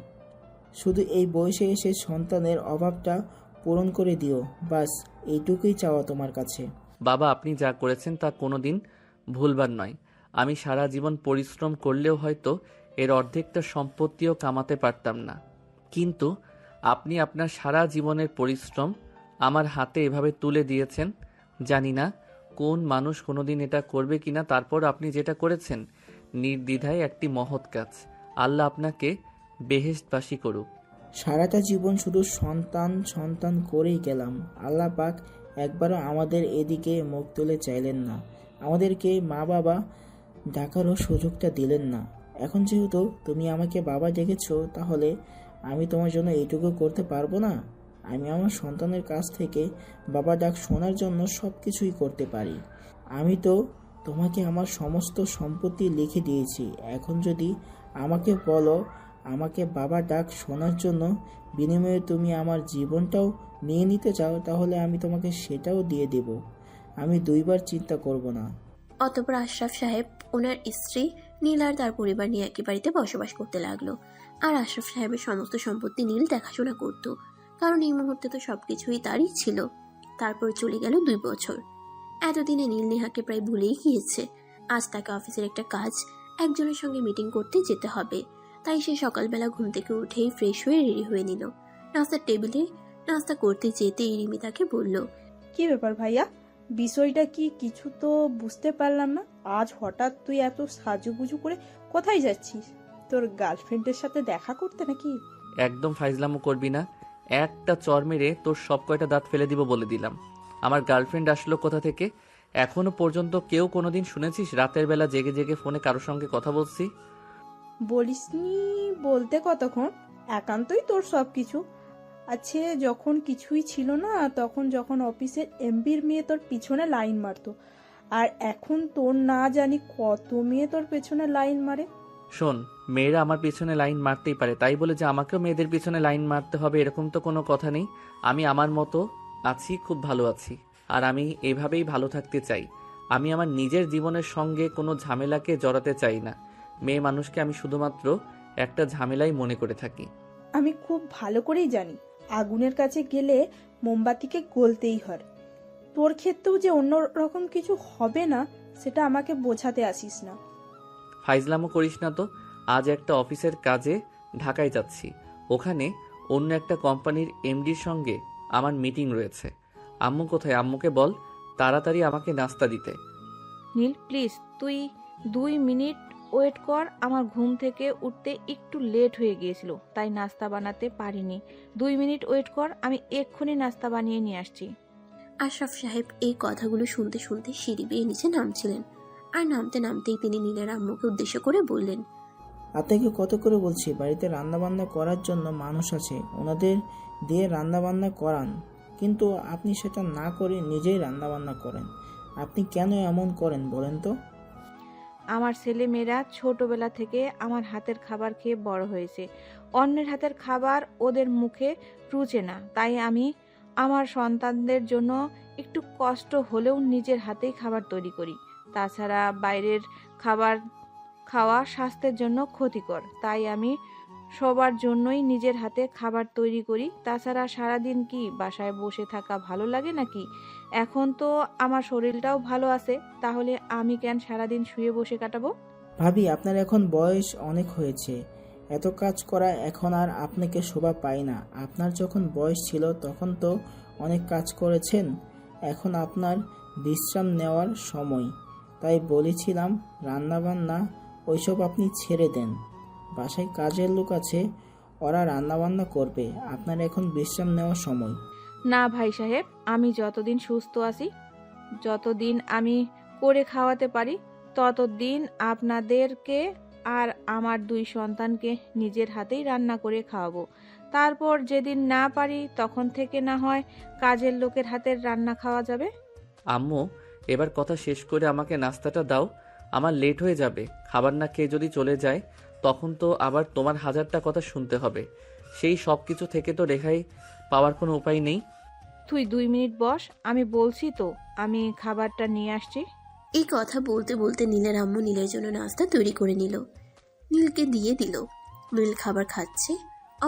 শুধু এই বয়সে এসে সন্তানের অভাবটা পূরণ করে দিও। বাস এইটুকুই চাওয়া তোমার কাছে। বাবা, আপনি যা করেছেন তা কোনোদিন ভুলবার নয়। আমি সারা জীবন পরিশ্রম করলেও হয়তো এর অর্ধেকটা সম্পত্তিও কামাতে পারতাম না, কিন্তু আপনি আপনার সারা জীবনের পরিশ্রম আমার হাতে এভাবে তুলে দিয়েছেন। জানি না কোন মানুষ কোনোদিন এটা করবে কিনা, তারপর আপনি যেটা করেছেন নির্দ্বিধায় একটি মহৎ কাজ। আল্লাহ আপনাকে বেহেশতবাসী করুক। সারাটা জীবন শুধু সন্তান সন্তান করেই গেলাম। আল্লাহ পাক একবারও আমাদের এদিকে মুখ তুলে চাইলেন না, আমাদেরকে মা বাবা ডাকারও সুযোগটা দিলেন না। এখন যেহেতু তুমি আমাকে বাবা ডেকেছো, তাহলে আমি তোমার জন্য এইটুকু করতে পারবো না? আমি আমার সন্তানের কাছ থেকে বাবা ডাক শোনার জন্য সব কিছুই করতে পারি। আমি তো তোমাকে আমার সমস্ত সম্পত্তি লিখে দিয়েছি। এখন যদি আমাকে বলো আমাকে বাবা ডাক শোনার জন্য বিনিময়ে তুমি আমার জীবনটাও নিয়ে নিতে চাও, তাহলে আমি তোমাকে সেটাও দিয়ে দেব। আমি দুইবার চিন্তা করব না। অতঃপর আশরাফ সাহেব ওনার স্ত্রী নীল আর তার পরিবার নিয়ে একই বাড়িতে বসবাস করতে লাগলো। আর আশরাফ সাহেবের সমস্ত সম্পত্তি নীল দেখাশোনা করত, কারণ এই মুহূর্তে তো সবকিছুই তারই ছিল। তারপর চলে গেল 2 বছর। এতদিনে নীল নেহাকে প্রায় ভুলেই গিয়েছে। আজ তাকে অফিসের একটা কাজ একজনের সঙ্গে মিটিং করতে যেতে হবে, তাই সে সকালবেলা ঘুম থেকে উঠেই ফ্রেশ হয়ে রেডি হয়ে নিল। নাস্তার টেবিলে নাস্তা করতে যেতেই রিমি তাকে বলল, কি ব্যাপার ভাইয়া, বিষয়টা কি? কিছু তো বুঝতে পারলাম না। আজ হঠাৎ তুই এত সাজুগুজু করে কোথায় যাচ্ছিস? তোর গার্লফ্রেন্ডের সাথে দেখা করতে নাকি? একদম ফাইজলামো করবি না, একটা চর মেরে তোর সব কয়টা দাঁত ফেলে দিব বলে দিলাম। আমার গার্লফ্রেন্ড আসলো কোথা থেকে? এখনো পর্যন্ত কেউ কোনোদিন শুনেছিস রাতের বেলা জেগে জেগে ফোনে কারোর সঙ্গে কথা বলছি? বলিসনি বলতে কতক্ষণ? একান্তই তোর সব কিছু আছে। যখন কিছুই ছিল না, তখন যখন অফিসের এমবির মেয়ে তোর পিছনে লাইন মারতো, আর এখন তোর না জানি কত মেয়ে তোর পেছনে লাইন মারে। শোন, মেয়েরা আমার পিছনে লাইন মারতেই পারে, তাই বলে যে আমাকেও মেয়েদের পিছনে লাইন মারতে হবে এরকম তো কোনো কথা নেই। আমি আমার মতো আছি, খুব ভালো আছি, আর আমি এভাবেই ভালো থাকতে চাই। আমি আমার নিজের জীবনের সঙ্গে কোনো ঝামেলাকে জড়াতে চাই না। মেয়ে মানুষকে আমি শুধুমাত্র একটা ঝামেলাই মনে করে থাকি। আমি খুব ভালো করেই জানি আগুনের কাছে গেলে মোমবাতিকে গলতেই হয়। তোর ক্ষেত্রেও যে অন্য রকম কিছু হবে না, সেটা আমাকে বোঝাতে আসিস না। ফাইজলামো করিস না তো। আজ একটা অফিসের কাজে ঢাকায় যাচ্ছি, ওখানে অন্য একটা কোম্পানির এমডির সঙ্গে আমার মিটিং রয়েছে। আম্মু কোথায়? আম্মুকে বল তাড়াতাড়ি আমাকে নাস্তা দিতে। নীল প্লিজ তুই 2 মিনিট ওয়েট কর। আমার ঘুম থেকে উঠতে একটু লেট হয়ে গিয়েছিল, তাই নাস্তা বানাতে পারিনি। 2 মিনিট ওয়েট কর, আমি এক্ষুনি নাস্তা বানিয়ে নিয়ে আসছি। আশরাফ সাহেব এই কথাগুলো শুনতে শুনতে সিঁড়ি বেয়ে নিচে নামছিলেন। আর নামতে নামতেই তিনি নীলের আম্মুকে উদ্দেশ্য করে বললেন, আপনাকে কত করে বলছি বাড়িতে রান্নাবান্না করার জন্য মানুষ আছে, ওনাদের দিয়ে রান্নাবান্না করান, কিন্তু আপনি সেটা না করে নিজেই রান্নাবান্না করেন। আপনি কেন এমন করেন বলেন তো? আমার ছেলে মেয়েরা ছোটবেলা থেকে আমার হাতের খাবার খেয়ে বড় হয়েছে। অন্যের হাতের খাবার ওদের মুখে রুচে না, তাই আমি আমার সন্তানদের জন্য একটু কষ্ট হলেও নিজের হাতেই খাবার তৈরি করি। তাছাড়া বাইরের খাবার খাওয়া স্বাস্থ্যের জন্য ক্ষতিকর, তাই আমি সবার জন্যই নিজের হাতে খাবার তৈরি করি। তাছাড়া সারাদিন কি বাসায় বসে থাকা ভালো লাগে নাকি? এখন তো আমার শরীরটাও ভালো আছে, তাহলে আমি কেন সারাদিন শুয়ে বসে কাটাবো? ভাবি, আপনার এখন বয়স অনেক হয়েছে, এত কাজ করা এখন আর আপনাকে শোভা পায় না। আপনার যখন বয়স ছিল তখন তো অনেক কাজ করেছেন, এখন আপনার বিশ্রাম নেওয়ার সময়। তাই বলেছিলাম রান্নাবান্না ওইসব আপনি ছেড়ে দেন। বাসায় কাজের লোক আছে, ওরা রান্নাবান্না করবে, আপনার এখন বিশ্রাম নেওয়ার সময়। না ভাই সাহেব, আমি যতদিন সুস্থ আছি, যতদিন আমি করে খাওয়াতে পারি, ততদিন আপনাদেরকে আর আমার 2 সন্তানকে নিজের হাতেই রান্না করে খাওয়াবো। তারপর যেদিন না পারি তখন থেকে না হয় কাজের লোকের হাতের রান্না খাওয়া যাবে। আম্মু, এবার কথা শেষ করে আমাকে নাস্তাটা দাও, আমার লেট হয়ে যাবে। খাবার না খেয়ে যদি চলে যায় তখন তো আবার তোমার হাজারটা কথা শুনতে হবে। সেই সব কিছু থেকে তো রেহাই পাওয়ার কোনো উপায় নেই। তুই 2 মিনিট বস, আমি বলছি তো, আমি খাবারটা নিয়ে আসছি। এই কথা বলতে বলতে নীলের আম্মু নীলের জন্য নাস্তা তৈরি করে নিল, নীলকে দিয়ে দিল। নীল খাবার খাচ্ছে।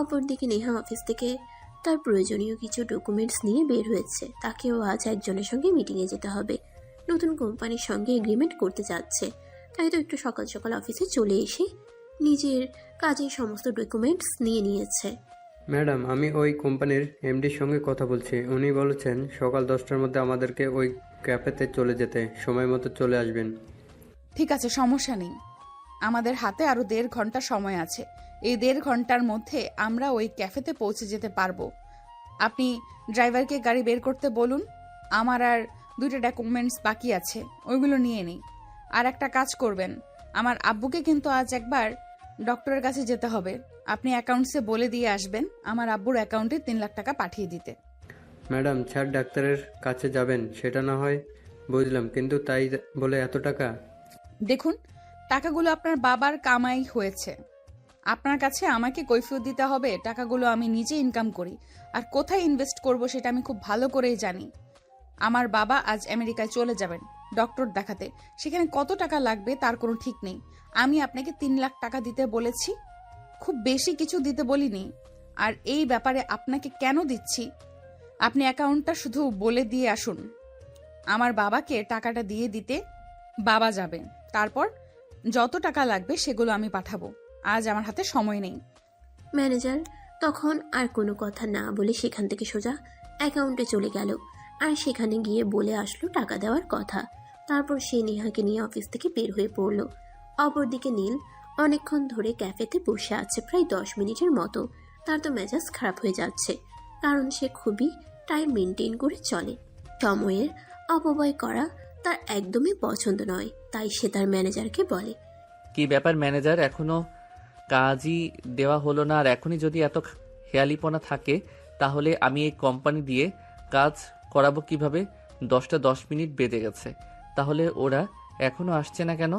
অপরদিকে নেহা অফিস থেকে তার প্রয়োজনীয় কিছু ডকুমেন্টস নিয়ে বের হয়েছে। তাকেও আজ একজনের সঙ্গে মিটিংয়ে যেতে হবে, নতুন কোম্পানির সঙ্গে এগ্রিমেন্ট করতে যাচ্ছে। তাই তো একটু সকাল সকাল অফিসে চলে এসে নিজের কাজের সমস্ত ডকুমেন্টস নিয়ে নিয়েছে। ম্যাডাম, আমি ওই কোম্পানির এমডির সঙ্গে কথা বলছি। উনি বলেছেন সকাল 10টার মধ্যে আমাদেরকে ওই ক্যাফেতে চলে যেতে, সময় মতো চলে আসবেন। ঠিক আছে, সমস্যা নেই। আমাদের হাতে আরো 1.5 ঘন্টা সময় আছে। এই 1.5 ঘন্টার মধ্যে আমরা ওই ক্যাফেতে পৌঁছে যেতে পারবো। আপনি ড্রাইভারকে গাড়ি বের করতে বলুন। আমার আর 2টা ডকুমেন্টস বাকি আছে, ওইগুলো নিয়ে নিই। আর একটা কাজ করবেন, আমার আব্বুকে কিন্তু আজ একবার ডক্টরের কাছে যেতে হবে। আপনি অ্যাকাউন্টসে বলে দিয়ে আসবেন আমার আব্বুর অ্যাকাউন্টে 3 লাখ টাকা পাঠিয়ে দিতে। ম্যাডাম, স্যার ডাক্তারের কাছে যাবেন সেটা না হয় বুঝলাম, কিন্তু তাই বলে এত টাকা? দেখুন, টাকাগুলো আপনার বাবার কামাই হয়েছে। আপনার কাছে আমাকে কৈফিয়ত দিতে হবে? টাকাগুলো আমি নিজে ইনকাম করি, আর কোথায় ইনভেস্ট করব সেটা আমি খুব ভালো করেই জানি। আমার বাবা আজ আমেরিকায় চলে যাবেন ডক্টর দেখাতে। সেখানে কত টাকা লাগবে তার কোনো ঠিক নেই। আমি আপনাকে 3 লাখ টাকা দিতে বলেছি, খুব বেশি কিছু দিতে বলিনি। আর এই ব্যাপারে আপনাকে কেন দিচ্ছি, আপনি অ্যাকাউন্টটা শুধু বলে দিয়ে আসুন। আমার বাবাকে টাকাটা দিয়ে দিতে বাবা যাবে, তারপর যত টাকা লাগবে সেগুলো আমি পাঠাবো। আজ আমার হাতে সময় নেই। ম্যানেজার তখন আর কোনো কথা না বলে সেখান থেকে সোজা অ্যাকাউন্টে চলে গেল, আর সেখানে গিয়ে বলে আসলো টাকা দেওয়ার কথা। তারপর সে নেহাকে নিয়ে অফিস থেকে বের হয়ে পড়ল। অপরদিকে নীল অনেকক্ষণ ধরে ক্যাফেতে বসে আছে, প্রায় 10 মিনিটের মতো। তার তো মেজাজ খারাপ হয়ে যাচ্ছে, কারণ সে খুবই টাইম মেনটেন করে চলে। সময়ের অপব্যয় করা তার একদমই পছন্দ নয়। তাই সে তার ম্যানেজারকে বলে, কি ব্যাপার ম্যানেজার, এখনো কাজই দেওয়া হলো না? আর এখনই যদি এত হেয়ালিপনা থাকে তাহলে আমি এই কোম্পানি দিয়ে কাজ করাবো কিভাবে? 10টা 10 মিনিট বেজে গেছে, তাহলে ওরা এখনো আসছে না কেন?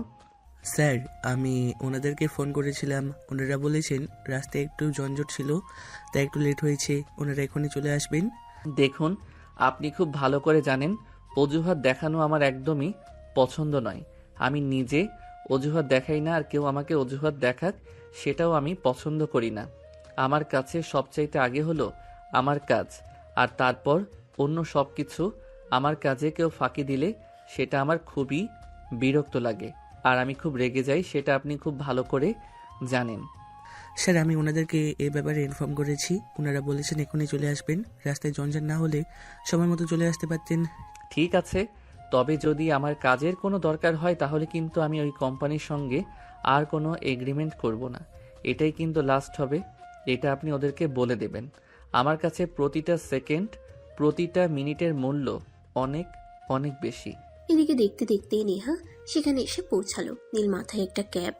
স্যার, আমি ওনাদেরকে ফোন করেছিলাম, ওনারা বলেছেন রাস্তায় একটু যানজট ছিল, তাই একটু লেট হয়েছে, ওনারা এখনই চলে আসবেন। দেখুন, আপনি খুব ভালো করে জানেন অজুহাত দেখানো আমার একদমই পছন্দ নয়। আমি নিজে অজুহাত দেখাই না, আর কেউ আমাকে অজুহাত দেখাক সেটাও আমি পছন্দ করি না। আমার কাছে সবচাইতে আগে হলো আমার কাজ, আর তারপর অন্য সব কিছু। আমার কাজে কেউ ফাঁকি দিলে সেটা আমার খুবই বিরক্ত লাগে, আর আমি খুব রেগে যাই, সেটা আপনি খুব ভালো করে জানেন। স্যার, আমি ওনাদেরকে এই ব্যাপারে ইনফর্ম করেছি, ওনারা বলেছেন এখনই চলে আসবেন। রাস্তায় যানজট না হলে সময় মতো চলে আসতে পারতেন। ঠিক আছে, তবে যদি আমার কাজের কোনো দরকার হয় তাহলে কিন্তু আমি ওই কোম্পানির সঙ্গে আর কোনো এগ্রিমেন্ট করব না। এটাই কিন্তু লাস্ট হবে, এটা আপনি ওদেরকে বলে দেবেন। আমার কাছে প্রতিটা সেকেন্ড, প্রতিটা মিনিটের মূল্য অনেক অনেক বেশি। এদিকে দেখতে দেখতেই নেহা সেখানে এসে পৌঁছালো। নীল মাথায় একটা ক্যাপ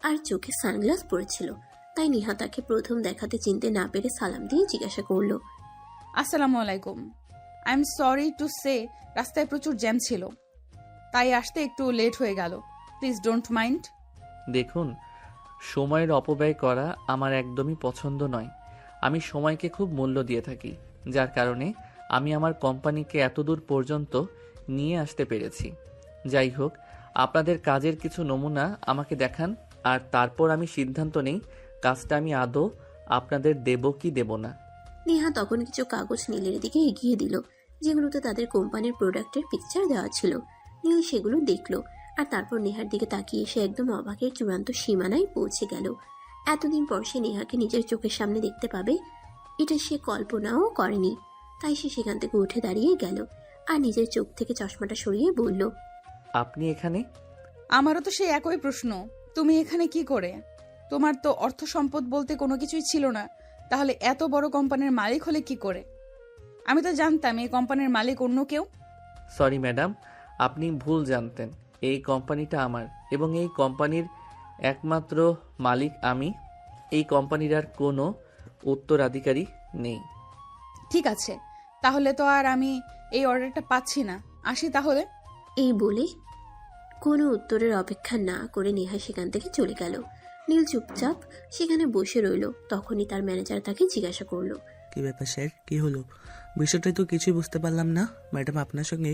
আর চোখে সানগ্লাস পরেছিল, তাই নেহা তাকে প্রথম দেখাতে চিনতে না পেরে সালাম দিয়ে জিজ্ঞাসা করলো, আসসালামু আলাইকুম। I am sorry to say, রাস্তায় প্রচুর জ্যাম ছিল, তাই আসতে একটু লেট হয়ে গেল। Please don't mind. দেখুন, সময়ের অপব্যয় করা আমার একদমই পছন্দ নয়। আমি সময়কে খুব মূল্য দিয়ে থাকি, যার কারণে আমি আমার কোম্পানিকে এতদূর পর্যন্ত নিয়ে আসতে পেরেছি। যাই হোক, আপনাদের কাজের কিছু নমুনা আমাকে দেখান, আর তারপর আমি সিদ্ধান্ত নেই কাজটা আমি আদৌ আপনাদের দেব কি দেব না। নেহা তখন কিছু কাগজ নীলের দিকে এগিয়ে দিল, যেগুলোতে তাদের কোম্পানির প্রোডাক্টের পিকচার দেওয়া ছিল। নীল সেগুলো দেখলো, আর তারপর নেহার দিকে তাকিয়ে সে একদম অবাকের চূড়ান্ত সীমানায় পৌঁছে গেল। এতদিন পর সে নেহাকে নিজের চোখের সামনে দেখতে পাবে, এটা সে কল্পনাও করেনি। তাই সে সেখান থেকে উঠে দাঁড়িয়ে গেল, আর নিজের চোখ থেকে চশমাটা সরিয়ে বলল, আপনি এখানে? আমারও তো সেই একই প্রশ্ন, তুমি এখানে কি করে? তোমার তো অর্থ সম্পদ বলতে কোনো কিছুই ছিল না, তাহলে এত বড় কোম্পানির মালিক হলে কি করে? আমি তো জানতাম এই কোম্পানির মালিক অন্য কেউ। সরি ম্যাডাম, আপনি ভুল জানতেন। এই কোম্পানিটা আমার, এবং এই কোম্পানির একমাত্র মালিক আমি। এই কোম্পানির আর কোনো উত্তরাধিকারী নেই। ঠিক আছে, তাহলে তো আর আমি এই অর্ডারটা পাচ্ছি না, আসি তাহলে। এই বলে কোনো উত্তরের অপেক্ষা না করে নেহা সেখান থেকে চলে গেল। নীল চুপচাপ সেখানে বসে রইল। তখনই তার ম্যানেজার তাকে জিজ্ঞাসা করলো, কি ব্যাপার স্যার, কি হলো? বিষয়টাই তো কিছুই বুঝতে পারলাম না। ম্যাডাম আপনার সঙ্গে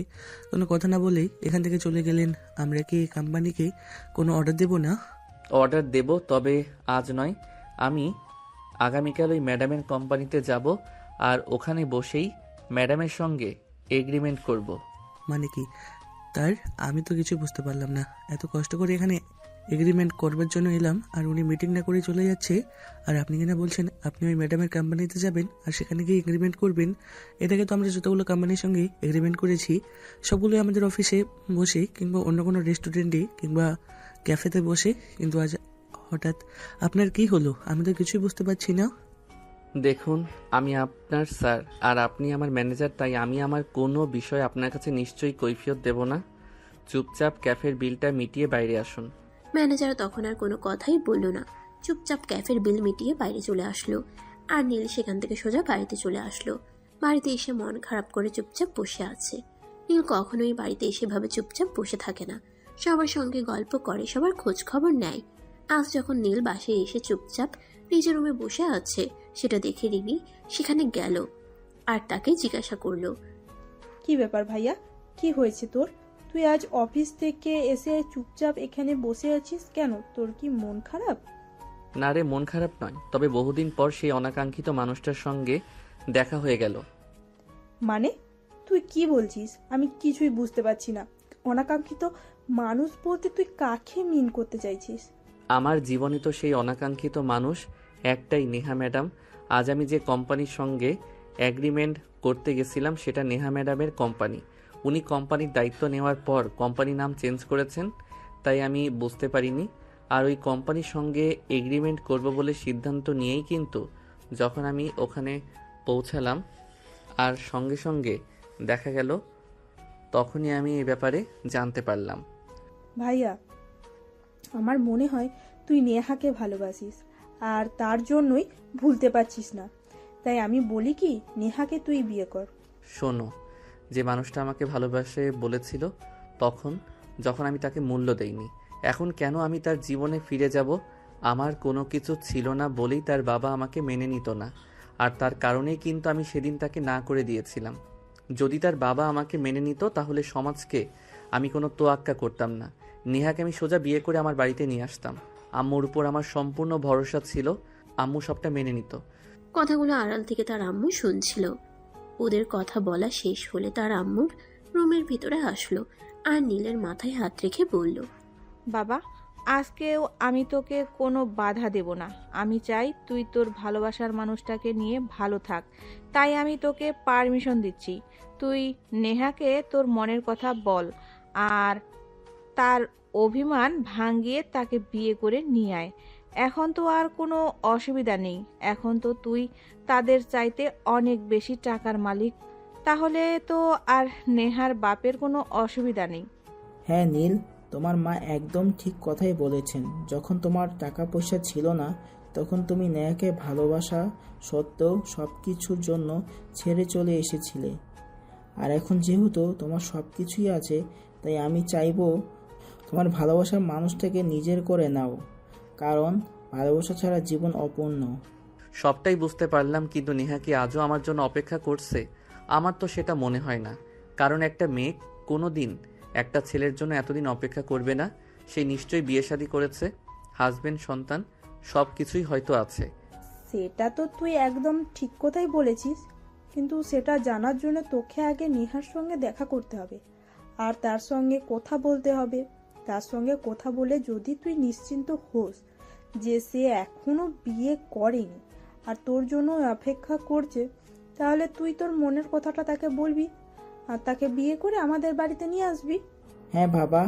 কোনো কথা না বলেই এখান থেকে চলে গেলেন। আমরা কি কোম্পানিকে কোনো অর্ডার দেব না? অর্ডার দেব, তবে আজ নয়। আমি আগামীকাল ওই ম্যাডামের কোম্পানিতে যাব, আর ওখানে বসেই ম্যাডামের সঙ্গে এগ্রিমেন্ট করব। মানে কি তার? আমি তো কিছু বুঝতে পারলাম না। এত কষ্ট করে এখানে এগ্রিমেন্ট করবার জন্য এলাম, আর উনি মিটিং না করে চলে যাচ্ছে, আর আপনি কিনা বলছেন আপনি ওই ম্যাডামের কোম্পানিতে যাবেন আর সেখানে গিয়ে এগ্রিমেন্ট করবেন। এটাকে তো আমরা যতগুলো কোম্পানির সঙ্গে এগ্রিমেন্ট করেছি সবগুলোই আমাদের অফিসে বসে কিংবা অন্য কোনো রেস্টুরেন্টে কিংবা ক্যাফেতে বসে, কিন্তু আজ হঠাৎ আপনার কি হলো? আমি তো কিছুই বুঝতে পারছি না। দেখুন, আমি আপনার স্যার আর আপনি আমার ম্যানেজার, তাই আমি আমার কোনো বিষয় আপনার কাছে নিশ্চয়ই কৈফিয়ত দেব না। চুপচাপ ক্যাফের বিলটা মিটিয়ে বাইরে আসুন। ম্যানেজার তখন আর কোনো কথাই বলল না, চুপচাপ ক্যাফের বিল মিটিয়ে বাইরে চলে আসলো। আর নীল সেখান থেকে সোজা বাড়িতে চলে আসলো। বাড়িতে এসে মন খারাপ করে চুপচাপ বসে আছে। নীল কখনোই বাড়িতে এসে ভাবে চুপচাপ বসে থাকে না, সবার সঙ্গে গল্প করে, সবার খোঁজ খবর নেয়। আজ যখন নীল বাসায় এসে চুপচাপ নিজের রুমে বসে আছে, সেটা দেখে রিমি সেখানে গেল আর তাকে জিজ্ঞাসা করলো, কি ব্যাপার ভাইয়া, কি হয়েছে তোর? তুই আজ অফিস থেকে এসে চুপচাপ এখানে বসে আছিস কেন? তোর কি মন খারাপ? না রে, মন খারাপ নয়, তবে বহুদিন পর সেই অনাকাঙ্ক্ষিত মানুষটার সঙ্গে দেখা হয়ে গেল। মানে তুই কি বলছিস? আমি কিছুই বুঝতে পারছি না। অনাকাঙ্ক্ষিত মানুষ বলতে তুই কাকে মিন করতে চাইছিস? আমার জীবনে তো সেই অনাকাঙ্ক্ষিত মানুষ একটাই, নেহা ম্যাডাম। আজ আমি যে কোম্পানির সঙ্গে এগ্রিমেন্ট করতে গেছিলাম সেটা নেহা ম্যাডামের কোম্পানি। উনি কোম্পানির দায়িত্ব নেওয়ার পর কোম্পানির নাম চেঞ্জ করেছেন, তাই আমি বুঝতে পারিনি। আর ওই কোম্পানির সঙ্গে এগ্রিমেন্ট করব বলে সিদ্ধান্ত নিয়েই কিন্তু যখন আমি ওখানে পৌঁছালাম আর সঙ্গে সঙ্গে দেখা গেল, তখনই আমি এই ব্যাপারে জানতে পারলাম। ভাইয়া, আমার মনে হয় তুই নেহাকে ভালোবাসিস আর তার জন্যই ভুলতে পারছিস না। তাই আমি বলি কি, নেহাকে তুই বিয়ে কর। শোনো, যে মানুষটা আমাকে ভালোবাসে বলেছিল তখন, যখন আমি তাকে মূল্য দেইনি, এখন কেন আমি তার জীবনে ফিরে যাব? আমার কোনো কিছু ছিল না বলেই তার বাবা আমাকে মেনে নিত না, আর তার কারণেই কিন্তু আমি সেদিন তাকে না করে দিয়েছিলাম। যদি তার বাবা আমাকে মেনে নিত তাহলে সমাজকে আমি কোনো তোয়াক্কা করতাম না। নেহাকে আমি সোজা বিয়ে করে আমার বাড়িতে নিয়ে আসতাম। আম্মুর উপর আমার সম্পূর্ণ ভরসা ছিল, আম্মু সবটা মেনে নিত। কথাগুলো আড়াল থেকে তার আম্মু শুনছিল। ওদের কথা বলা শেষ হলে তার আম্মুর রুমের ভিতরে আসলো আর নীলের মাথায় হাত রেখে বলল, বাবা, আজকেও আমি তোকে কোনো বাধা দেব না। আমি চাই তুই তোর ভালোবাসার মানুষটাকে নিয়ে ভালো থাক, তাই আমি তোকে পারমিশন দিচ্ছি। তুই নেহাকে তোর মনের কথা বল, আর তার অভিমান ভাঙিয়ে তাকে বিয়ে করে নিয়ে আয়। এখন তো আর কোনো অসুবিধা নেই, এখন তো তুই তাদের চাইতে অনেক বেশি টাকার মালিক, তাহলে তো আর নেহার বাপের কোনো অসুবিধা নেই। হ্যাঁ নীল, তোমার মা একদম ঠিক কথাই বলেছেন। যখন তোমার টাকা পয়সা ছিল না তখন তুমি নেহাকে ভালোবাসা সত্ত্বেও সব কিছুর জন্য ছেড়ে চলে এসেছিলে, আর এখন যেহেতু তোমার সব কিছুই আছে, তাই আমি চাইবো তোমার ভালোবাসার মানুষটাকে নিজের করে নাও, কারণ ভালোবাসা ছাড়া জীবন অপূর্ণ। সবটাই বুঝতে পারলাম, কিন্তু নেহা কি আজও আমার জন্য অপেক্ষা করছে? আমার তো সেটা মনে হয় না, কারণ একটা মেয়ে কোনো দিন একটা ছেলের জন্য এতদিন অপেক্ষা করবে না। সে নিশ্চয়ই বিয়ে শাদী করেছে, হাজবেন্ড, সন্তান সব কিছুই হয়তো আছে। সেটা তো তুই একদম ঠিক কথাই বলেছিস, কিন্তু সেটা জানার জন্য তোকে আগে নেহার সঙ্গে দেখা করতে হবে, আর তার সঙ্গে কথা বলতে হবে। তার সঙ্গে কথা বলে যদি তুই নিশ্চিন্ত হোস যে সে এখনো বিয়ে করেনি আর তোর জন্য অপেক্ষা করছে, তাহলে তুই তোর মনের কথাটা তাকে বলবি আর তাকে বিয়ে করে আমাদের বাড়িতে নিয়ে আসবি। হ্যাঁ বাবা,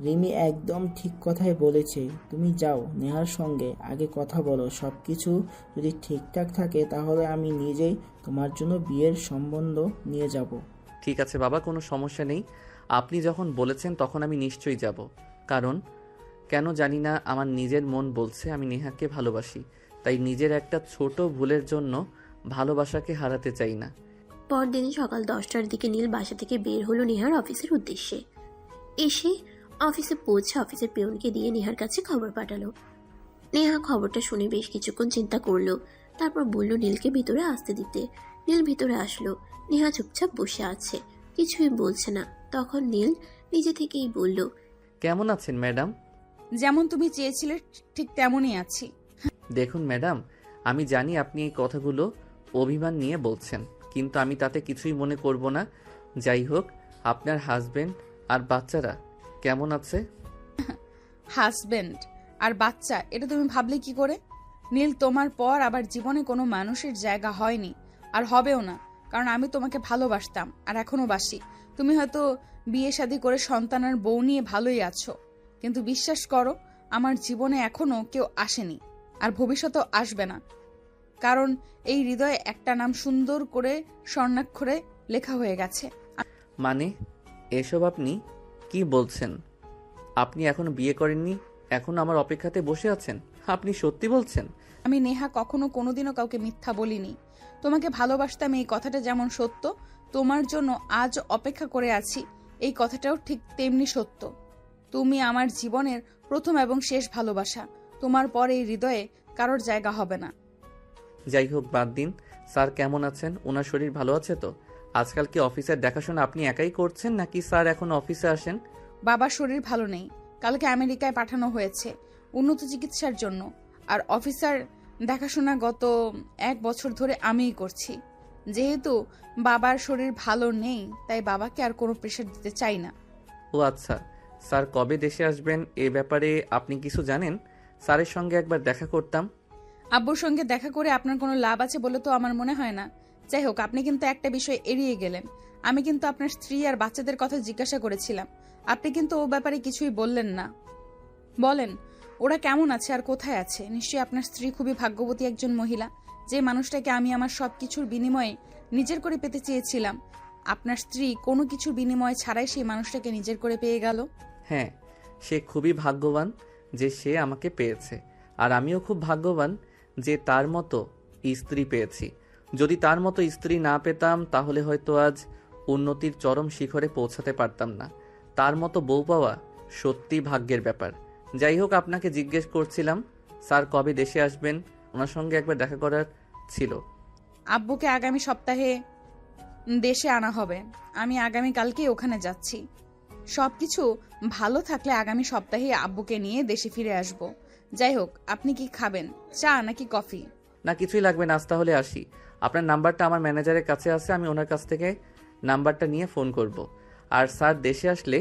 রিমি একদম ঠিক কথাই বলেছে। তুমি যাও, নেহার সঙ্গে আগে কথা বলো। সব কিছু যদি ঠিকঠাক থাকে তাহলে আমি নিজেই তোমার জন্য বিয়ের সম্বন্ধ নিয়ে যাব। ঠিক আছে বাবা, কোনো সমস্যা নেই। আপনি যখন বলেছেন তখন আমি নিশ্চয়ই যাব, কারণ কেন জানি না আমার নিজের মন বলছে আমি নেহাকে ভালোবাসি। তাই নিজের একটা ছোট ভুলের জন্য ভালোবাসাকে হারাতে চাই না। পরদিন সকাল 10টার দিকে নীল বাসা থেকে বের হলো নেহার অফিসের উদ্দেশ্যে। এসে অফিসে পৌঁছে অফিসের পিয়নকে দিয়ে নেহার কাছে খবর পাঠালো। নেহা খবরটা শুনে বেশ কিছুক্ষণ চিন্তা করলো, তারপর বলল নীলকে ভিতরে আসতে দিতে। নীল ভিতরে আসলো। নেহা চুপচাপ বসে আছে, কিছুই বলছে না। তখন নীল নিজে থেকেই বলল, কেমন আছেন ম্যাডাম? যেমন তুমি চেয়েছিলে ঠিক তেমনই আছি। দেখুন ম্যাডাম, আমি জানি আপনি এই কথাগুলো অভিমান নিয়ে বলছেন, কিন্তু আমি তাতে কিছুই মনে করব না। যাই হোক, আপনার হাজবেন্ড আর বাচ্চারা কেমন আছে? হাজবেন্ড আর বাচ্চা, এটা তুমি ভাবলে কি করে? নীল, তোমার পর আবার জীবনে কোনো মানুষের জায়গা হয়নি আর হবেও না, কারণ আমি তোমাকে ভালোবাসতাম আর এখনো বাসি। তুমি হয়তো বিয়ে শাদী করে সন্তান আর বউ নিয়ে ভালোই আছো, কিন্তু বিশ্বাস করো, আমার জীবনে এখনো কেউ আসেনি আর ভবিষ্যতেও আসবে না, কারণ এই হৃদয়ে একটা নাম সুন্দর করে স্বর্ণাক্ষরে লেখা হয়ে গেছে। মানে এসব আপনি কি বলছেন? আপনি এখনো বিয়ে করেননি, এখন আমার অপেক্ষাতে বসে আছেন? আপনি সত্যি বলছেন? আমি নেহা কখনো কোনোদিনও কাউকে মিথ্যা বলিনি। তোমাকে ভালোবাসতাম এই কথাটা যেমন সত্য, তোমার জন্য আজ অপেক্ষা করে আছি এই কথাটাও ঠিক তেমনি সত্য। তুমি আমার জীবনের প্রথম এবং শেষ ভালোবাসা। তোমার পর এই হৃদয়ে কারোর জায়গা হবে না। যাই হোক, বাদ দিন। স্যার কেমন আছেন? ওনার শরীর ভালো আছে তো? আজকাল কি অফিসের দেখাশোনা আপনি একাই করছেন, নাকি স্যার এখন অফিসে আসেন? বাবার শরীর ভালো নেই, কালকে আমেরিকায় পাঠানো হয়েছে উন্নত চিকিৎসার জন্য, আর অফিসার দেখাশোনা গত 1 বছর ধরে আমিই করছি। যেহেতু বাবার শরীর ভালো নেই, তাই বাবাকে আর কোনো প্রেশার দিতে চাই না। ও আচ্ছা, স্যার কবে দেশে আসবেন এ ব্যাপারে আপনি কিছু জানেন? স্যারের সঙ্গে একবার দেখা করতাম। আব্বুর সঙ্গে দেখা করে আপনার কোনো লাভ আছে বলে তো আমার মনে হয় না। যাই হোক, আপনি কিন্তু একটা বিষয় এড়িয়ে গেলেন। আমি কিন্তু আপনার স্ত্রী আর বাচ্চাদের কথা জিজ্ঞাসা করেছিলাম, আপনি কিন্তু ও ব্যাপারে কিছুই বললেন না। বলেন, ওরা কেমন আছে আর কোথায় আছে? নিশ্চয়ই আপনার স্ত্রী খুবই ভাগ্যবতী একজন মহিলা, যে মানুষটাকে আমি আমার সবকিছুর বিনিময়ে নিজের করে পেতে চেয়েছিলাম। আপনার স্ত্রী কোনো কিছুর বিনিময়ে ছাড়াই সেই মানুষটাকে নিজের করে পেয়ে গেল। হ্যাঁ, সে খুবই ভাগ্যবান যে সে আমাকে পেয়েছে, আর আমিও খুব ভাগ্যবান যে তার মতো স্ত্রী পেয়েছি। যদি তার মতো স্ত্রী না পেতাম তাহলে হয়তো আজ উন্নতির চরম শিখরে পৌঁছাতে পারতাম না। তার মতো বউ পাওয়া সত্যি ভাগ্যের ব্যাপার। যাই হোক, আপনাকে জিজ্ঞেস করছিলাম স্যার কবে দেশে আসবেন, ওনার সঙ্গে একবার দেখা করার ছিল। আব্বুকে আগামী সপ্তাহে দেশে আনা হবে। আমি আগামীকালকেই ওখানে যাচ্ছি। সবকিছু ভালো থাকলে আগামী সপ্তাহে আব্বুকে নিয়ে দেশে ফিরে আসব। যাই হোক, আপনি কি খাবেন, চা নাকি কফি? না, কিছুই লাগবে, নাস্তা হলে আসি। আপনার নাম্বারটা আমার ম্যানেজারের কাছে আছে, আমি ওনার কাছ থেকে নাম্বারটা নিয়ে ফোন করব। আর স্যার দেশে আসলে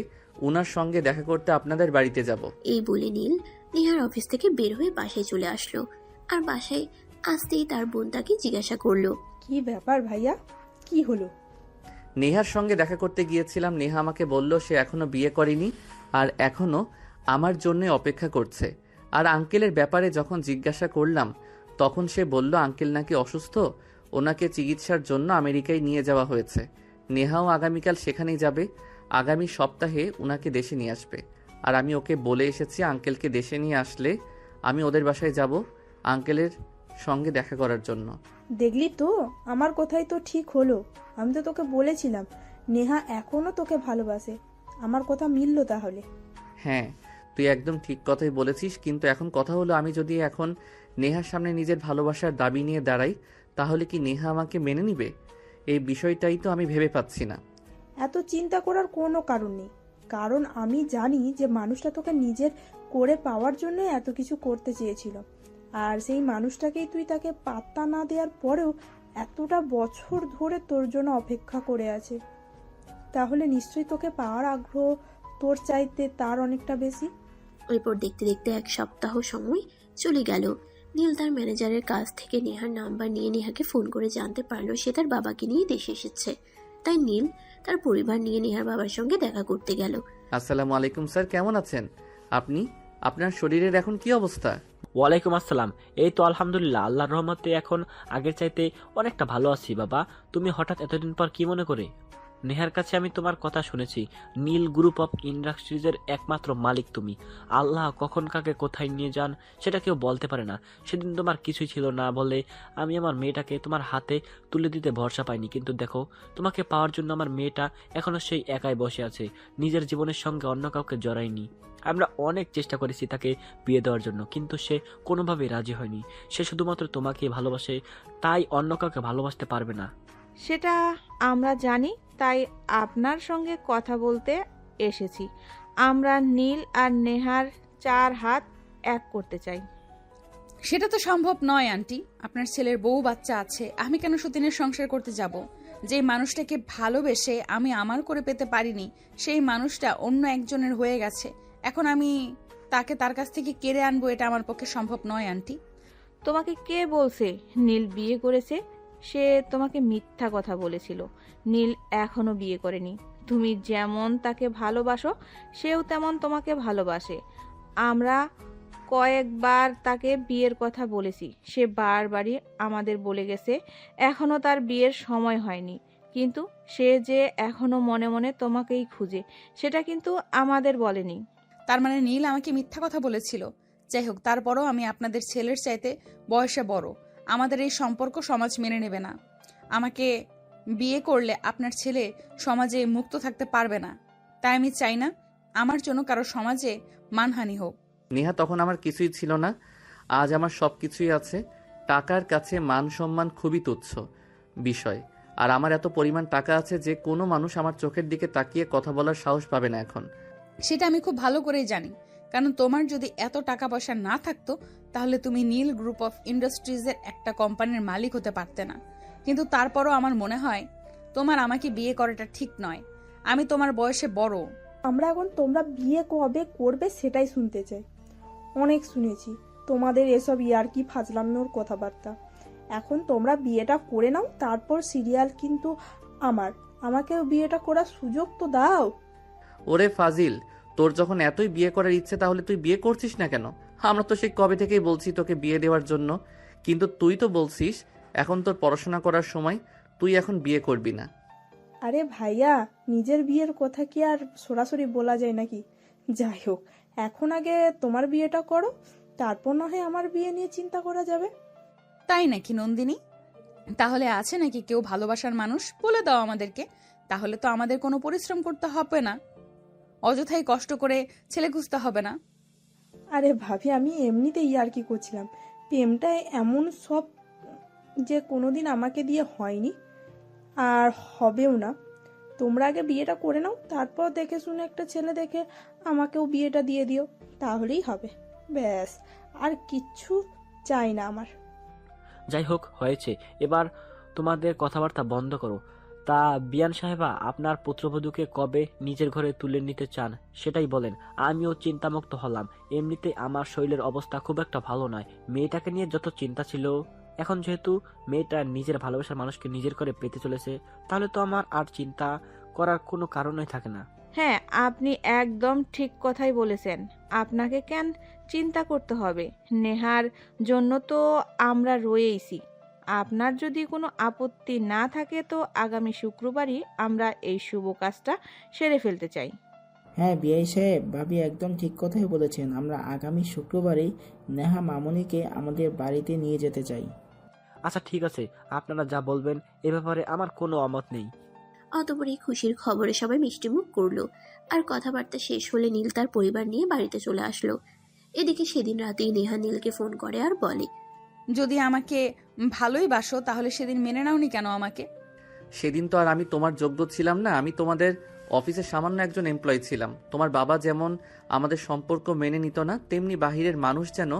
ওনার সঙ্গে দেখা করতে আপনাদের বাড়িতে যাব। এই বলে নীল নেহার অফিস থেকে বের হয়ে বাসায় চলে আসলো। আর বাসায় আসতেই তার বোন তাকে জিজ্ঞাসা করলো, কি ব্যাপার ভাইয়া, কি হলো? নেহার সঙ্গে দেখা করতে গিয়েছিলাম। নেহা আমাকে বলল সে এখনো বিয়ে করেনি আর এখনো আমার জন্য অপেক্ষা করছে। আর আঙ্কেলের ব্যাপারে যখন জিজ্ঞাসা করলাম তখন সে বলল আঙ্কেল নাকি অসুস্থ, ওনাকে চিকিৎসার জন্য আমেরিকায় নিয়ে যাওয়া হয়েছে। নেহাও আগামীকাল সেখানেই যাবে, আগামী সপ্তাহে ওনাকে দেশে নিয়ে আসবে। আর আমি ওকে বলে এসেছি আঙ্কেলকে দেশে নিয়ে আসলে আমি ওদের বাসায় যাব আঙ্কেলের সঙ্গে দেখা করার জন্য। দেখলি তো, আমার কথাই তো ঠিক হলো। আমি তো তোকে বলেছিলাম নেহা এখনো তোকে ভালোবাসে। আমার কথা মিললো তাহলে? হ্যাঁ, তুই একদম ঠিক কথাই বলেছিস, কিন্তু এখন কথা হলো আমি যদি এখন নেহার সামনে নিজের ভালোবাসার দাবি নিয়ে দাঁড়াই, তাহলে কি নেহা আমাকে মেনে নিবে? এই বিষয়টাই তো আমি ভেবে পাচ্ছি না। এত চিন্তা করার কোনো কারণ নেই, কারণ আমি জানি যে মানুষটা তোকে নিজের করে পাওয়ার জন্য এত কিছু করতে চেয়েছিল। আর সেই মানুষটাকেই তুই তাকে পাত্তা না দেওয়ার পরেও এতটা বছর ধরে তোর জন্য অপেক্ষা করে আছে, তাহলে নিশ্চয়ই তোকে পাওয়ার আগ্রহ তোর চাইতে তার অনেকটা বেশি। এরপর দেখতে দেখতে 1 সপ্তাহ সময় চলে গেল। নীল তার ম্যানেজারের কাছ থেকে নেহার নাম্বার নিয়ে নেহাকে ফোন করে জানতে পারলো সে তার বাবাকে নিয়ে দেশে এসেছে। তাই নীল তার পরিবার নিয়ে নেহার বাবার সঙ্গে দেখা করতে গেল। আসসালামু আলাইকুম স্যার, কেমন আছেন আপনি? আপনার শরীরের এখন কি অবস্থা? ওয়ালাইকুম আসসালাম। এই তো আলহামদুলিল্লাহ, আল্লাহর রহমতে এখন আগের চাইতে অনেকটা ভালো আছি। বাবা, তুমি হঠাৎ এতদিন পর কি মনে করে? নেহার কাছে আমি তোমার কথা শুনেছি। নীল গ্রুপ অফ ইন্ডাস্ট্রিজের একমাত্র মালিক তুমি। আল্লাহ কখন কাকে কোথায় নিয়ে যান সেটা কেউ বলতে পারে না। সেদিন তোমার কিছুই ছিল না বলে আমি আমার মেয়েটাকে তোমার হাতে তুলে দিতে ভরসা পাইনি, কিন্তু দেখো তোমাকে পাওয়ার জন্য আমার মেয়েটা এখনো সেই একাই বসে আছে, নিজের জীবনের সঙ্গে অন্য কাউকে জড়ায়নি। আমরা অনেক চেষ্টা করেছি তাকে বিয়ে দেওয়ার জন্য, কিন্তু সে কোনোভাবেই রাজি হয়নি। সে শুধুমাত্র তোমাকে ভালোবাসে, তাই অন্য কাউকে ভালোবাসতে পারবে না। সেটা আমরা জানি, তাই আপনার সঙ্গে কথা বলতে এসেছি। আমরা নীল আর নেহার 4 হাত এক করতে চাই। সেটা তো সম্ভব নয় আন্টি। আপনার ছেলের বউ বাচ্চা আছে, আমি কেন সতীনের সংসার করতে যাব? যে মানুষটাকে ভালোবেসে আমি আমার করে পেতে পারিনি, সেই মানুষটা অন্য একজনের হয়ে গেছে। এখন আমি তাকে তার কাছ থেকে কেড়ে আনবো, এটা আমার পক্ষে সম্ভব নয় আন্টি। তোমাকে কে বলছে নীল বিয়ে করেছে? সে তোমাকে মিথ্যা কথা বলেছিল। নীল এখনো বিয়ে করেনি। তুমি যেমন তাকে ভালোবাসো সেও তেমন তোমাকে ভালোবাসে। আমরা কয়েকবার তাকে বিয়ের কথা বলেছি, সে বারবারই আমাদের বলে গেছে এখনো তার বিয়ের সময় হয়নি, কিন্তু সে যে এখনো মনে মনে তোমাকেই খুঁজে সেটা কিন্তু আমাদের বলেনি। তার মানে নীল আমাকে মিথ্যা কথা বলেছিল? যাই হোক, তারপরও আমি আপনাদের ছেলের চাইতে বয়সে বড়। আমাদের এই সম্পর্ক সমাজ মেনে নেবে না। আমাকে বিয়ে করলে আপনার ছেলে সমাজে মুক্ত থাকতে পারবে না। তাই আমি চাই না আমার জন্য কারো সমাজে মানহানি হোক। নেহা, তখন আমার কিছুই ছিল না, আজ আমার সব কিছুই আছে। টাকার কাছে মান সম্মান খুবই তুচ্ছ বিষয়, আর আমার এত পরিমাণ টাকা আছে যে কোনো মানুষ আমার চোখের দিকে তাকিয়ে কথা বলার সাহস পাবে না এখন। সেটা আমি খুব ভালো করেই জানি, কারণ তোমার যদি এত টাকা পয়সা না থাকতো তাহলে তুমি নীল গ্রুপ অফ ইন্ডাস্ট্রিজের একটা কোম্পানির মালিক হতে পারতে না। কিন্তু তারপরও আমার মনে হয় তোমার আমাকে বিয়ে করাটা ঠিক নয়। আমি তোমার বয়সে বড়। আমরা এখন তোমরা বিয়ে কবে করবে সেটাই শুনতে চাই। অনেক শুনেছি তোমাদের এসব ইয়ার্কি ফাজলানোর কথাবার্তা। এখন তোমরা বিয়েটা করে নাও, তারপর সিরিয়াল কিন্তু আমাকেও বিয়েটা করার সুযোগ তো দাও। ওরে ফাজিল, তোর যখন এতই বিয়ে করার ইচ্ছে তাহলে তুই বিয়ে করছিস না কেন? আমরা তো সেই কবে থেকেই বলছি তোকে বিয়ে দেওয়ার জন্য, কিন্তু তুই তো বলছিস এখন তোর পড়াশোনা করার সময়, তুই এখন বিয়ে করবি না। আরে ভাইয়া, নিজের বিয়ের কথা কি আর সরাসরি বলা যায় নাকি? যাই হোক, এখন আগে তোমার বিয়েটা করো, তারপর না হয় আমার বিয়ে নিয়ে চিন্তা করা যাবে। তাই নাকি নন্দিনী? তাহলে আছে নাকি কেউ ভালোবাসার মানুষ? বলে দাও আমাদেরকে, তাহলে তো আমাদের কোনো পরিশ্রম করতে হবে না, অযথাই কষ্ট করে ছেলে খুঁজতে হবে না। আরে ভাবি, আমি এমনিতেই ইয়ার্কি করছিলাম। প্রেমটা এমন সব যে কোনোদিন আমাকে দিয়ে হয়নি আর হবেও না। তোমরা আগে বিয়েটা করে নাও, তারপর দেখে শুনে একটা ছেলে দেখে আমাকেও বিয়েটা দিয়ে দিও, তাহলেই হবে। ব্যাস, আর কিচ্ছু চাই না আমার। যাই হোক, হয়েছে, এবার তোমাদের কথাবার্তা বন্ধ করো। তা বিয়ান সাহেবা, আপনার পুত্রবধূকে কবে নিজের ঘরে তুলে নিতে চান সেটাই বলেন। আমিও চিন্তামুক্ত হলাম। এমনিতে আমার শরীরের অবস্থা খুব একটা ভালো নয়। মেয়েটাকে নিয়ে যত চিন্তা ছিল, এখন যেহেতু মেয়েটা নিজের ভালোবাসার মানুষকে নিজের করে পেতে চলেছে, তাহলে তো আমার আর চিন্তা করার কোনো কারণই থাকে না। হ্যাঁ, আপনি একদম ঠিক কথাই বলেছেন। আপনাকে কেন চিন্তা করতে হবে? নেহার জন্য তো আমরা রয়েইছি। আপনার যদি কোনো আপত্তি না থাকে তো আগামী শুক্রবারই আমরা এই শুভ কাজটা সেরে ফেলতে চাই। হ্যাঁ বিআই সাহেব, ভাবি একদম ঠিক কথাই বলেছেন। আমরা আগামী শুক্রবারেই নেহা মামুনিকে আমাদের বাড়িতে নিয়ে যেতে চাই। আচ্ছা ঠিক আছে, আপনারা যা বলবেন এ ব্যাপারে আমার কোনো অমত নেই। অতপর এই খুশির খবরে সবাই মিষ্টিমুখ করলো। আর কথাবার্তা শেষ হলে নীল তার পরিবার নিয়ে বাড়িতে চলে আসলো। এদিকে সেদিন রাতেই নেহা নীলকে ফোন করে আর বলে, যদি আমাকে ভালোই বাসো তাহলে সেদিন মেনে নাওনি কেন আমাকে? সেদিন তো আর আমি তোমার যোগ্য ছিলাম না। আমি তোমাদের অফিসে সামান্য একজন এমপ্লয়ি ছিলাম। তোমার বাবা যেমন আমাদের সম্পর্ক মেনে নিত না, তেমনি বাহিরের মানুষ যেন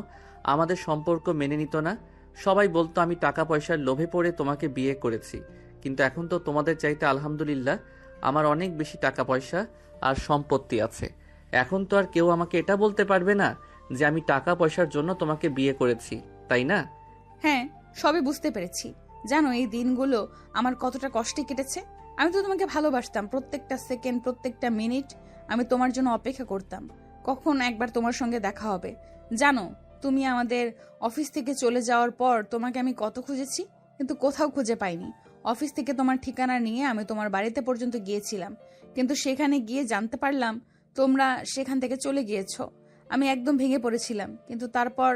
আমাদের সম্পর্ক মেনে নিত না। সবাই বলতো আমি টাকা পয়সার লোভে পড়ে তোমাকে বিয়ে করেছি। কিন্তু এখন তো তোমাদের চাইতে আলহামদুলিল্লাহ আমার অনেক বেশি টাকা পয়সা আর সম্পত্তি আছে। এখন তো আর কেউ আমাকে এটা বলতে পারবে না যে আমি টাকা পয়সার জন্য তোমাকে বিয়ে করেছি, তাই না? হ্যাঁ, সবই বুঝতে পেরেছি। জানো এই দিনগুলো আমার কতটা কষ্টে কেটেছে। আমি তো তোমাকে ভালোবাসতাম। প্রত্যেকটা সেকেন্ড, প্রত্যেকটা মিনিট আমি তোমার জন্য অপেক্ষা করতাম কখন একবার তোমার সঙ্গে দেখা হবে। জানো তুমি আমাদের অফিস থেকে চলে যাওয়ার পর তোমাকে আমি কত খুঁজেছি, কিন্তু কোথাও খুঁজে পাইনি। অফিস থেকে তোমার ঠিকানা নিয়ে আমি তোমার বাড়িতে পর্যন্ত গিয়েছিলাম, কিন্তু সেখানে গিয়ে জানতে পারলাম তোমরা সেখান থেকে চলে গিয়েছো। আমি একদম ভেঙে পড়েছিলাম, কিন্তু তারপর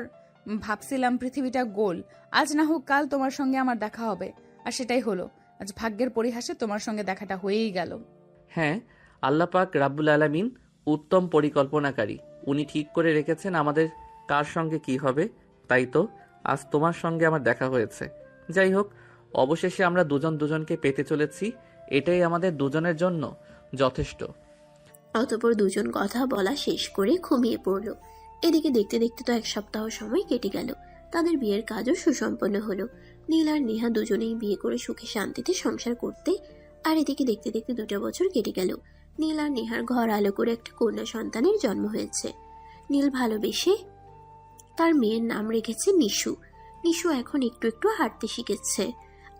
ভাবছিলাম পৃথিবীটা গোল, আজ না হোক কাল তোমার সঙ্গে আমার দেখা হবে। আর সেটাই হলো। আজ ভাগ্যের পরিহাসে তোমার সঙ্গে দেখাটা হয়েই গেল। হ্যাঁ, আল্লাহ পাক রাব্বুল আলামিন উত্তম পরিকল্পনাকারী। উনি ঠিক করে রেখেছেন আমাদের কার সঙ্গে কি হবে। তাই তো আজ তোমার সঙ্গে আমার দেখা হয়েছে। যাই হোক, অবশেষে আমরা দুজন দুজনকে পেতে চলেছি, এটাই আমাদের দুজনের জন্য যথেষ্ট। অতপর দুজন কথা বলা শেষ করে ঘুমিয়ে পড়ল। এদিকে দেখতে দেখতে তো 1 সপ্তাহ সময় কেটে গেল। তাদের বিয়ের কাজও সুসম্পন্ন হলো। নীল আর নেহা দুজনেই বিয়ে করে সুখে শান্তিতে সংসার করতে। আর এদিকে দেখতে দেখতে 2টা বছর কেটে গেল। নীল আর নেহার ঘর আলো করে একটা কন্যা সন্তানের জন্ম হয়েছে। নীল ভালোবেসে তার মেয়ের নাম রেখেছে নিশু। নিশু এখন একটু একটু হাঁটতে শিখেছে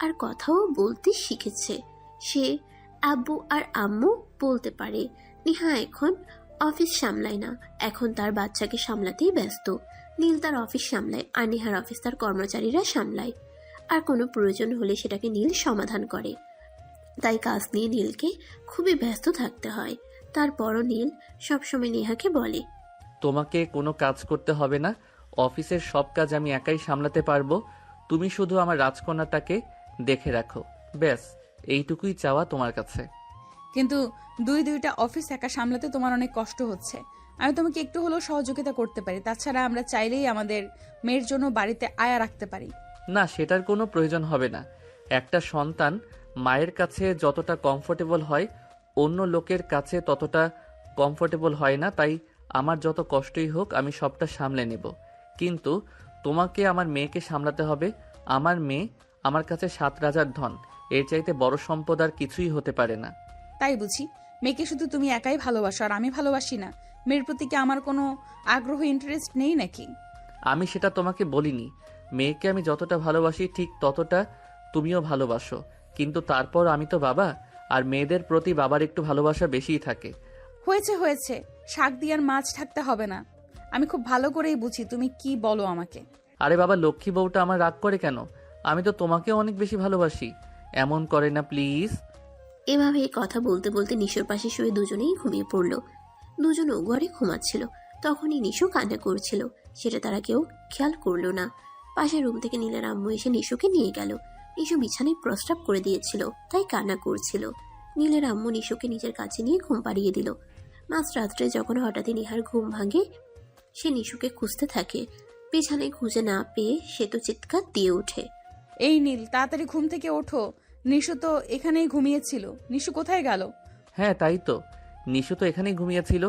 আর কথাও বলতে শিখেছে। সে আব্বু আর আম্মু বলতে পারে। নেহা এখন অফিস সামলায় না, এখন তার বাচ্চাকে সামলাতেই ব্যস্ত। নীল তার অফিস সামলায় আর নেহার অফিস তার কর্মচারীরা সামলায়। আর কোনো প্রয়োজন হলে সেটাকে নীল সমাধান করে। তাই কাজ নিয়ে নীলকে খুবই ব্যস্ত থাকতে হয়। তারপরও নীল সবসময় নেহাকে বলে, তোমাকে কোনো কাজ করতে হবে না, অফিসের সব কাজ আমি একাই সামলাতে পারবো। তুমি শুধু আমার রাজকন্যাটাকে দেখে রাখো, ব্যাস এইটুকুই চাওয়া তোমার কাছে। কিন্তু দুইটা অফিস একা সামলাতে তোমার অনেক কষ্ট হচ্ছে। আমি তোমাকে একটু হলেও সহযোগিতা করতে পারি। তাছাড়া আমরা চাইলেই আমাদের মেয়ের জন্য বাড়িতে আয়া রাখতে পারি। না, সেটার কোনো প্রয়োজন হবে না। একটা সন্তান মায়ের কাছে যতটা কমফোর্টেবল হয় অন্য লোকের কাছে ততটা কমফোর্টেবল হয় না। তাই আমার যত কষ্টই হোক আমি সবটা সামলে নেব। কিন্তু তোমাকে আমার মেয়েকে সামলাতে হবে। আমার মেয়ে আমার কাছে 7 রাজার ধন, এর চাইতে বড় সম্পদ আর কিছুই হতে পারে না। তাই বুঝি মেয়েকে শুধু তুমি একাই ভালোবাসো আর আমি ভালোবাসি না? মেয়ের প্রতি কি আমার কোনো আগ্রহ, ইন্টারেস্ট নেই নাকি? আমি সেটা তোমাকে বলিনি। মেয়েকে আমি যতটা ভালোবাসি ঠিক ততটা তুমিও ভালোবাসো, কিন্তু তারপর আমি তো বাবা, আর মেয়েদের প্রতি বাবার একটু ভালোবাসা বেশিই থাকে। হয়েছে হয়েছে, শাক দিয়ে আর মাছ ঢাকতে হবে না। আমি খুব ভালো করেই বুঝি তুমি কি বলো আমাকে। আরে বাবা, লক্ষ্মী বউটা আমার রাগ করে কেন? আমি তো তোমাকে অনেক বেশি ভালোবাসি, এমন করে না প্লিজ। এভাবে কথা বলতে বলতে নিশুর পাশে শুয়ে দুজনেই ঘুমিয়ে পড়ল। দুজন ও ঘরে ঘুমাচ্ছিল। তখনই নিশু কান্না করছিল, সেটা তারা কেউ খেয়াল করলো না। পাশের রুম থেকে নীলের আম্মু এসে নিশুকে নিয়ে গেল। নিশু বিছানায় প্রস্রাব করে দিয়েছিল, তাই কান্না করছিল। নীলের আম্মু নিশুকে নিজের কাছে নিয়ে ঘুম পাড়িয়ে দিল। মাঝরাত্রে যখন হঠাৎই নিহার ঘুম ভাঙে, সে নিশুকে খুঁজতে থাকে। বিছানায় খুঁজে না পেয়ে সে তো চিৎকার দিয়ে ওঠে, এই নীল, তাড়াতাড়ি ঘুম থেকে ওঠো। নিশু তো এখানেই ঘুমিয়েছিল। নিশু কোথায় গেল? হ্যাঁ তাই তো, নিশু তো এখানেই ঘুমিয়েছিল।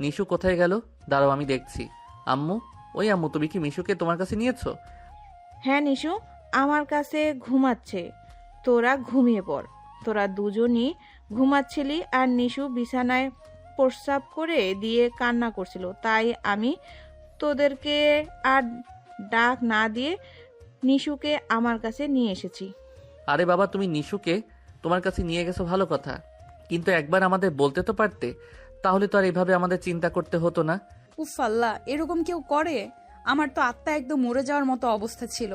নিশু কোথায় গেল? দাঁড়াও আমি দেখছি। আম্মু, ওই আম্মু, তুমি কি মিশুকে তোমার কাছে নিয়েছো? হ্যাঁ নিশু আমার কাছে ঘুমাচ্ছে, তোরা ঘুমিয়ে পড়। তোরা দুজনই ঘুমাচ্ছিলি আর নিশু বিছানায় প্রস্রাব করে দিয়ে কান্না করছিল, তাই আমি তোদেরকে আর ডাক না দিয়ে নিশুকে আমার কাছে নিয়ে এসেছি। আরে বাবা, তুমি নিশুকে তোমার কাছে নিয়ে গেছো ভালো কথা, কিন্তু একবার আমাদের বলতে তো পারতে, তাহলে তো আর এভাবে আমাদের চিন্তা করতে হতো না। উফ আল্লাহ, এরকম কেউ করে? আমার তো আত্মা একদম মরে যাওয়ার মতো অবস্থা ছিল।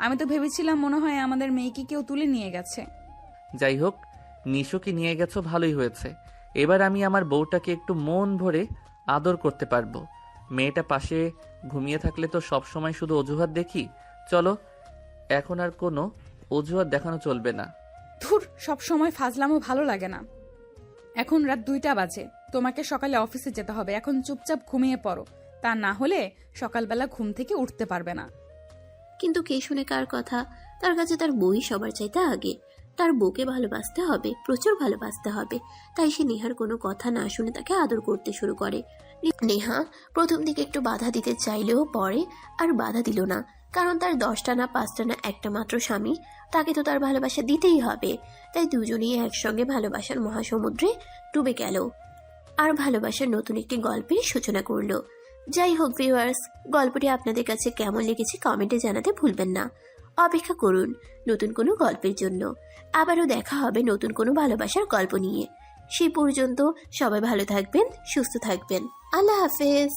আমি তো ভেবেছিলাম মনে হয় আমাদের মেয়েকে কেউ তুলে নিয়ে গেছে। যাই হোক, নিশুকে নিয়ে গেছো ভালোই হয়েছে। এবার আমি আমার বউটাকে একটু মন ভরে আদর করতে পারবো। মেয়েটা পাশে ঘুমিয়ে থাকলে তো সব সময় শুধু অজুহাত দেখি। চলো, এখন আর কোনো অজুহাত দেখানো চলবে না। ধুর, সব সময় ফাজলামও ভালো লাগে না। এখন রাত 2টা বাজে, তোমাকে সকালে অফিসে যেতে হবে। এখন চুপচাপ ঘুমিয়ে পড়ো, তা না হলে সকালবেলা ঘুম থেকে উঠতে পারবে না। কিন্তু কে শুনে কার কথা? তার কাছে তার বই সবার চাইতে আগে। তার বউকে ভালোবাসতে হবে, প্রচুর ভালোবাসতে হবে। তাই সে নেহার কোনো কথা না শুনে তাকে আদর করতে শুরু করে। নেহা প্রথম দিকে একটু বাধা দিতে চাইলেও পরে আর বাধা দিল না, কারণ তার 10টা না 5টা না একটা মাত্র স্বামী, তাকে তো তার ভালোবাসা দিতেই হবে। তাই দুজনেই একসঙ্গে ভালোবাসার মহাসমুদ্রে ডুবে গেল আর ভালোবাসার নতুন একটি গল্পের সূচনা করলো। যাই হোক ভিউয়ার্স, গল্পটি আপনাদের কাছে কেমন লেগেছে কমেন্টে জানাতে ভুলবেন না। অপেক্ষা করুন নতুন কোনো গল্পের জন্য। আবারও দেখা হবে নতুন কোনো ভালোবাসার গল্প নিয়ে। সেই পর্যন্ত সবাই ভালো থাকবেন, সুস্থ থাকবেন। আল্লাহ হাফেজ।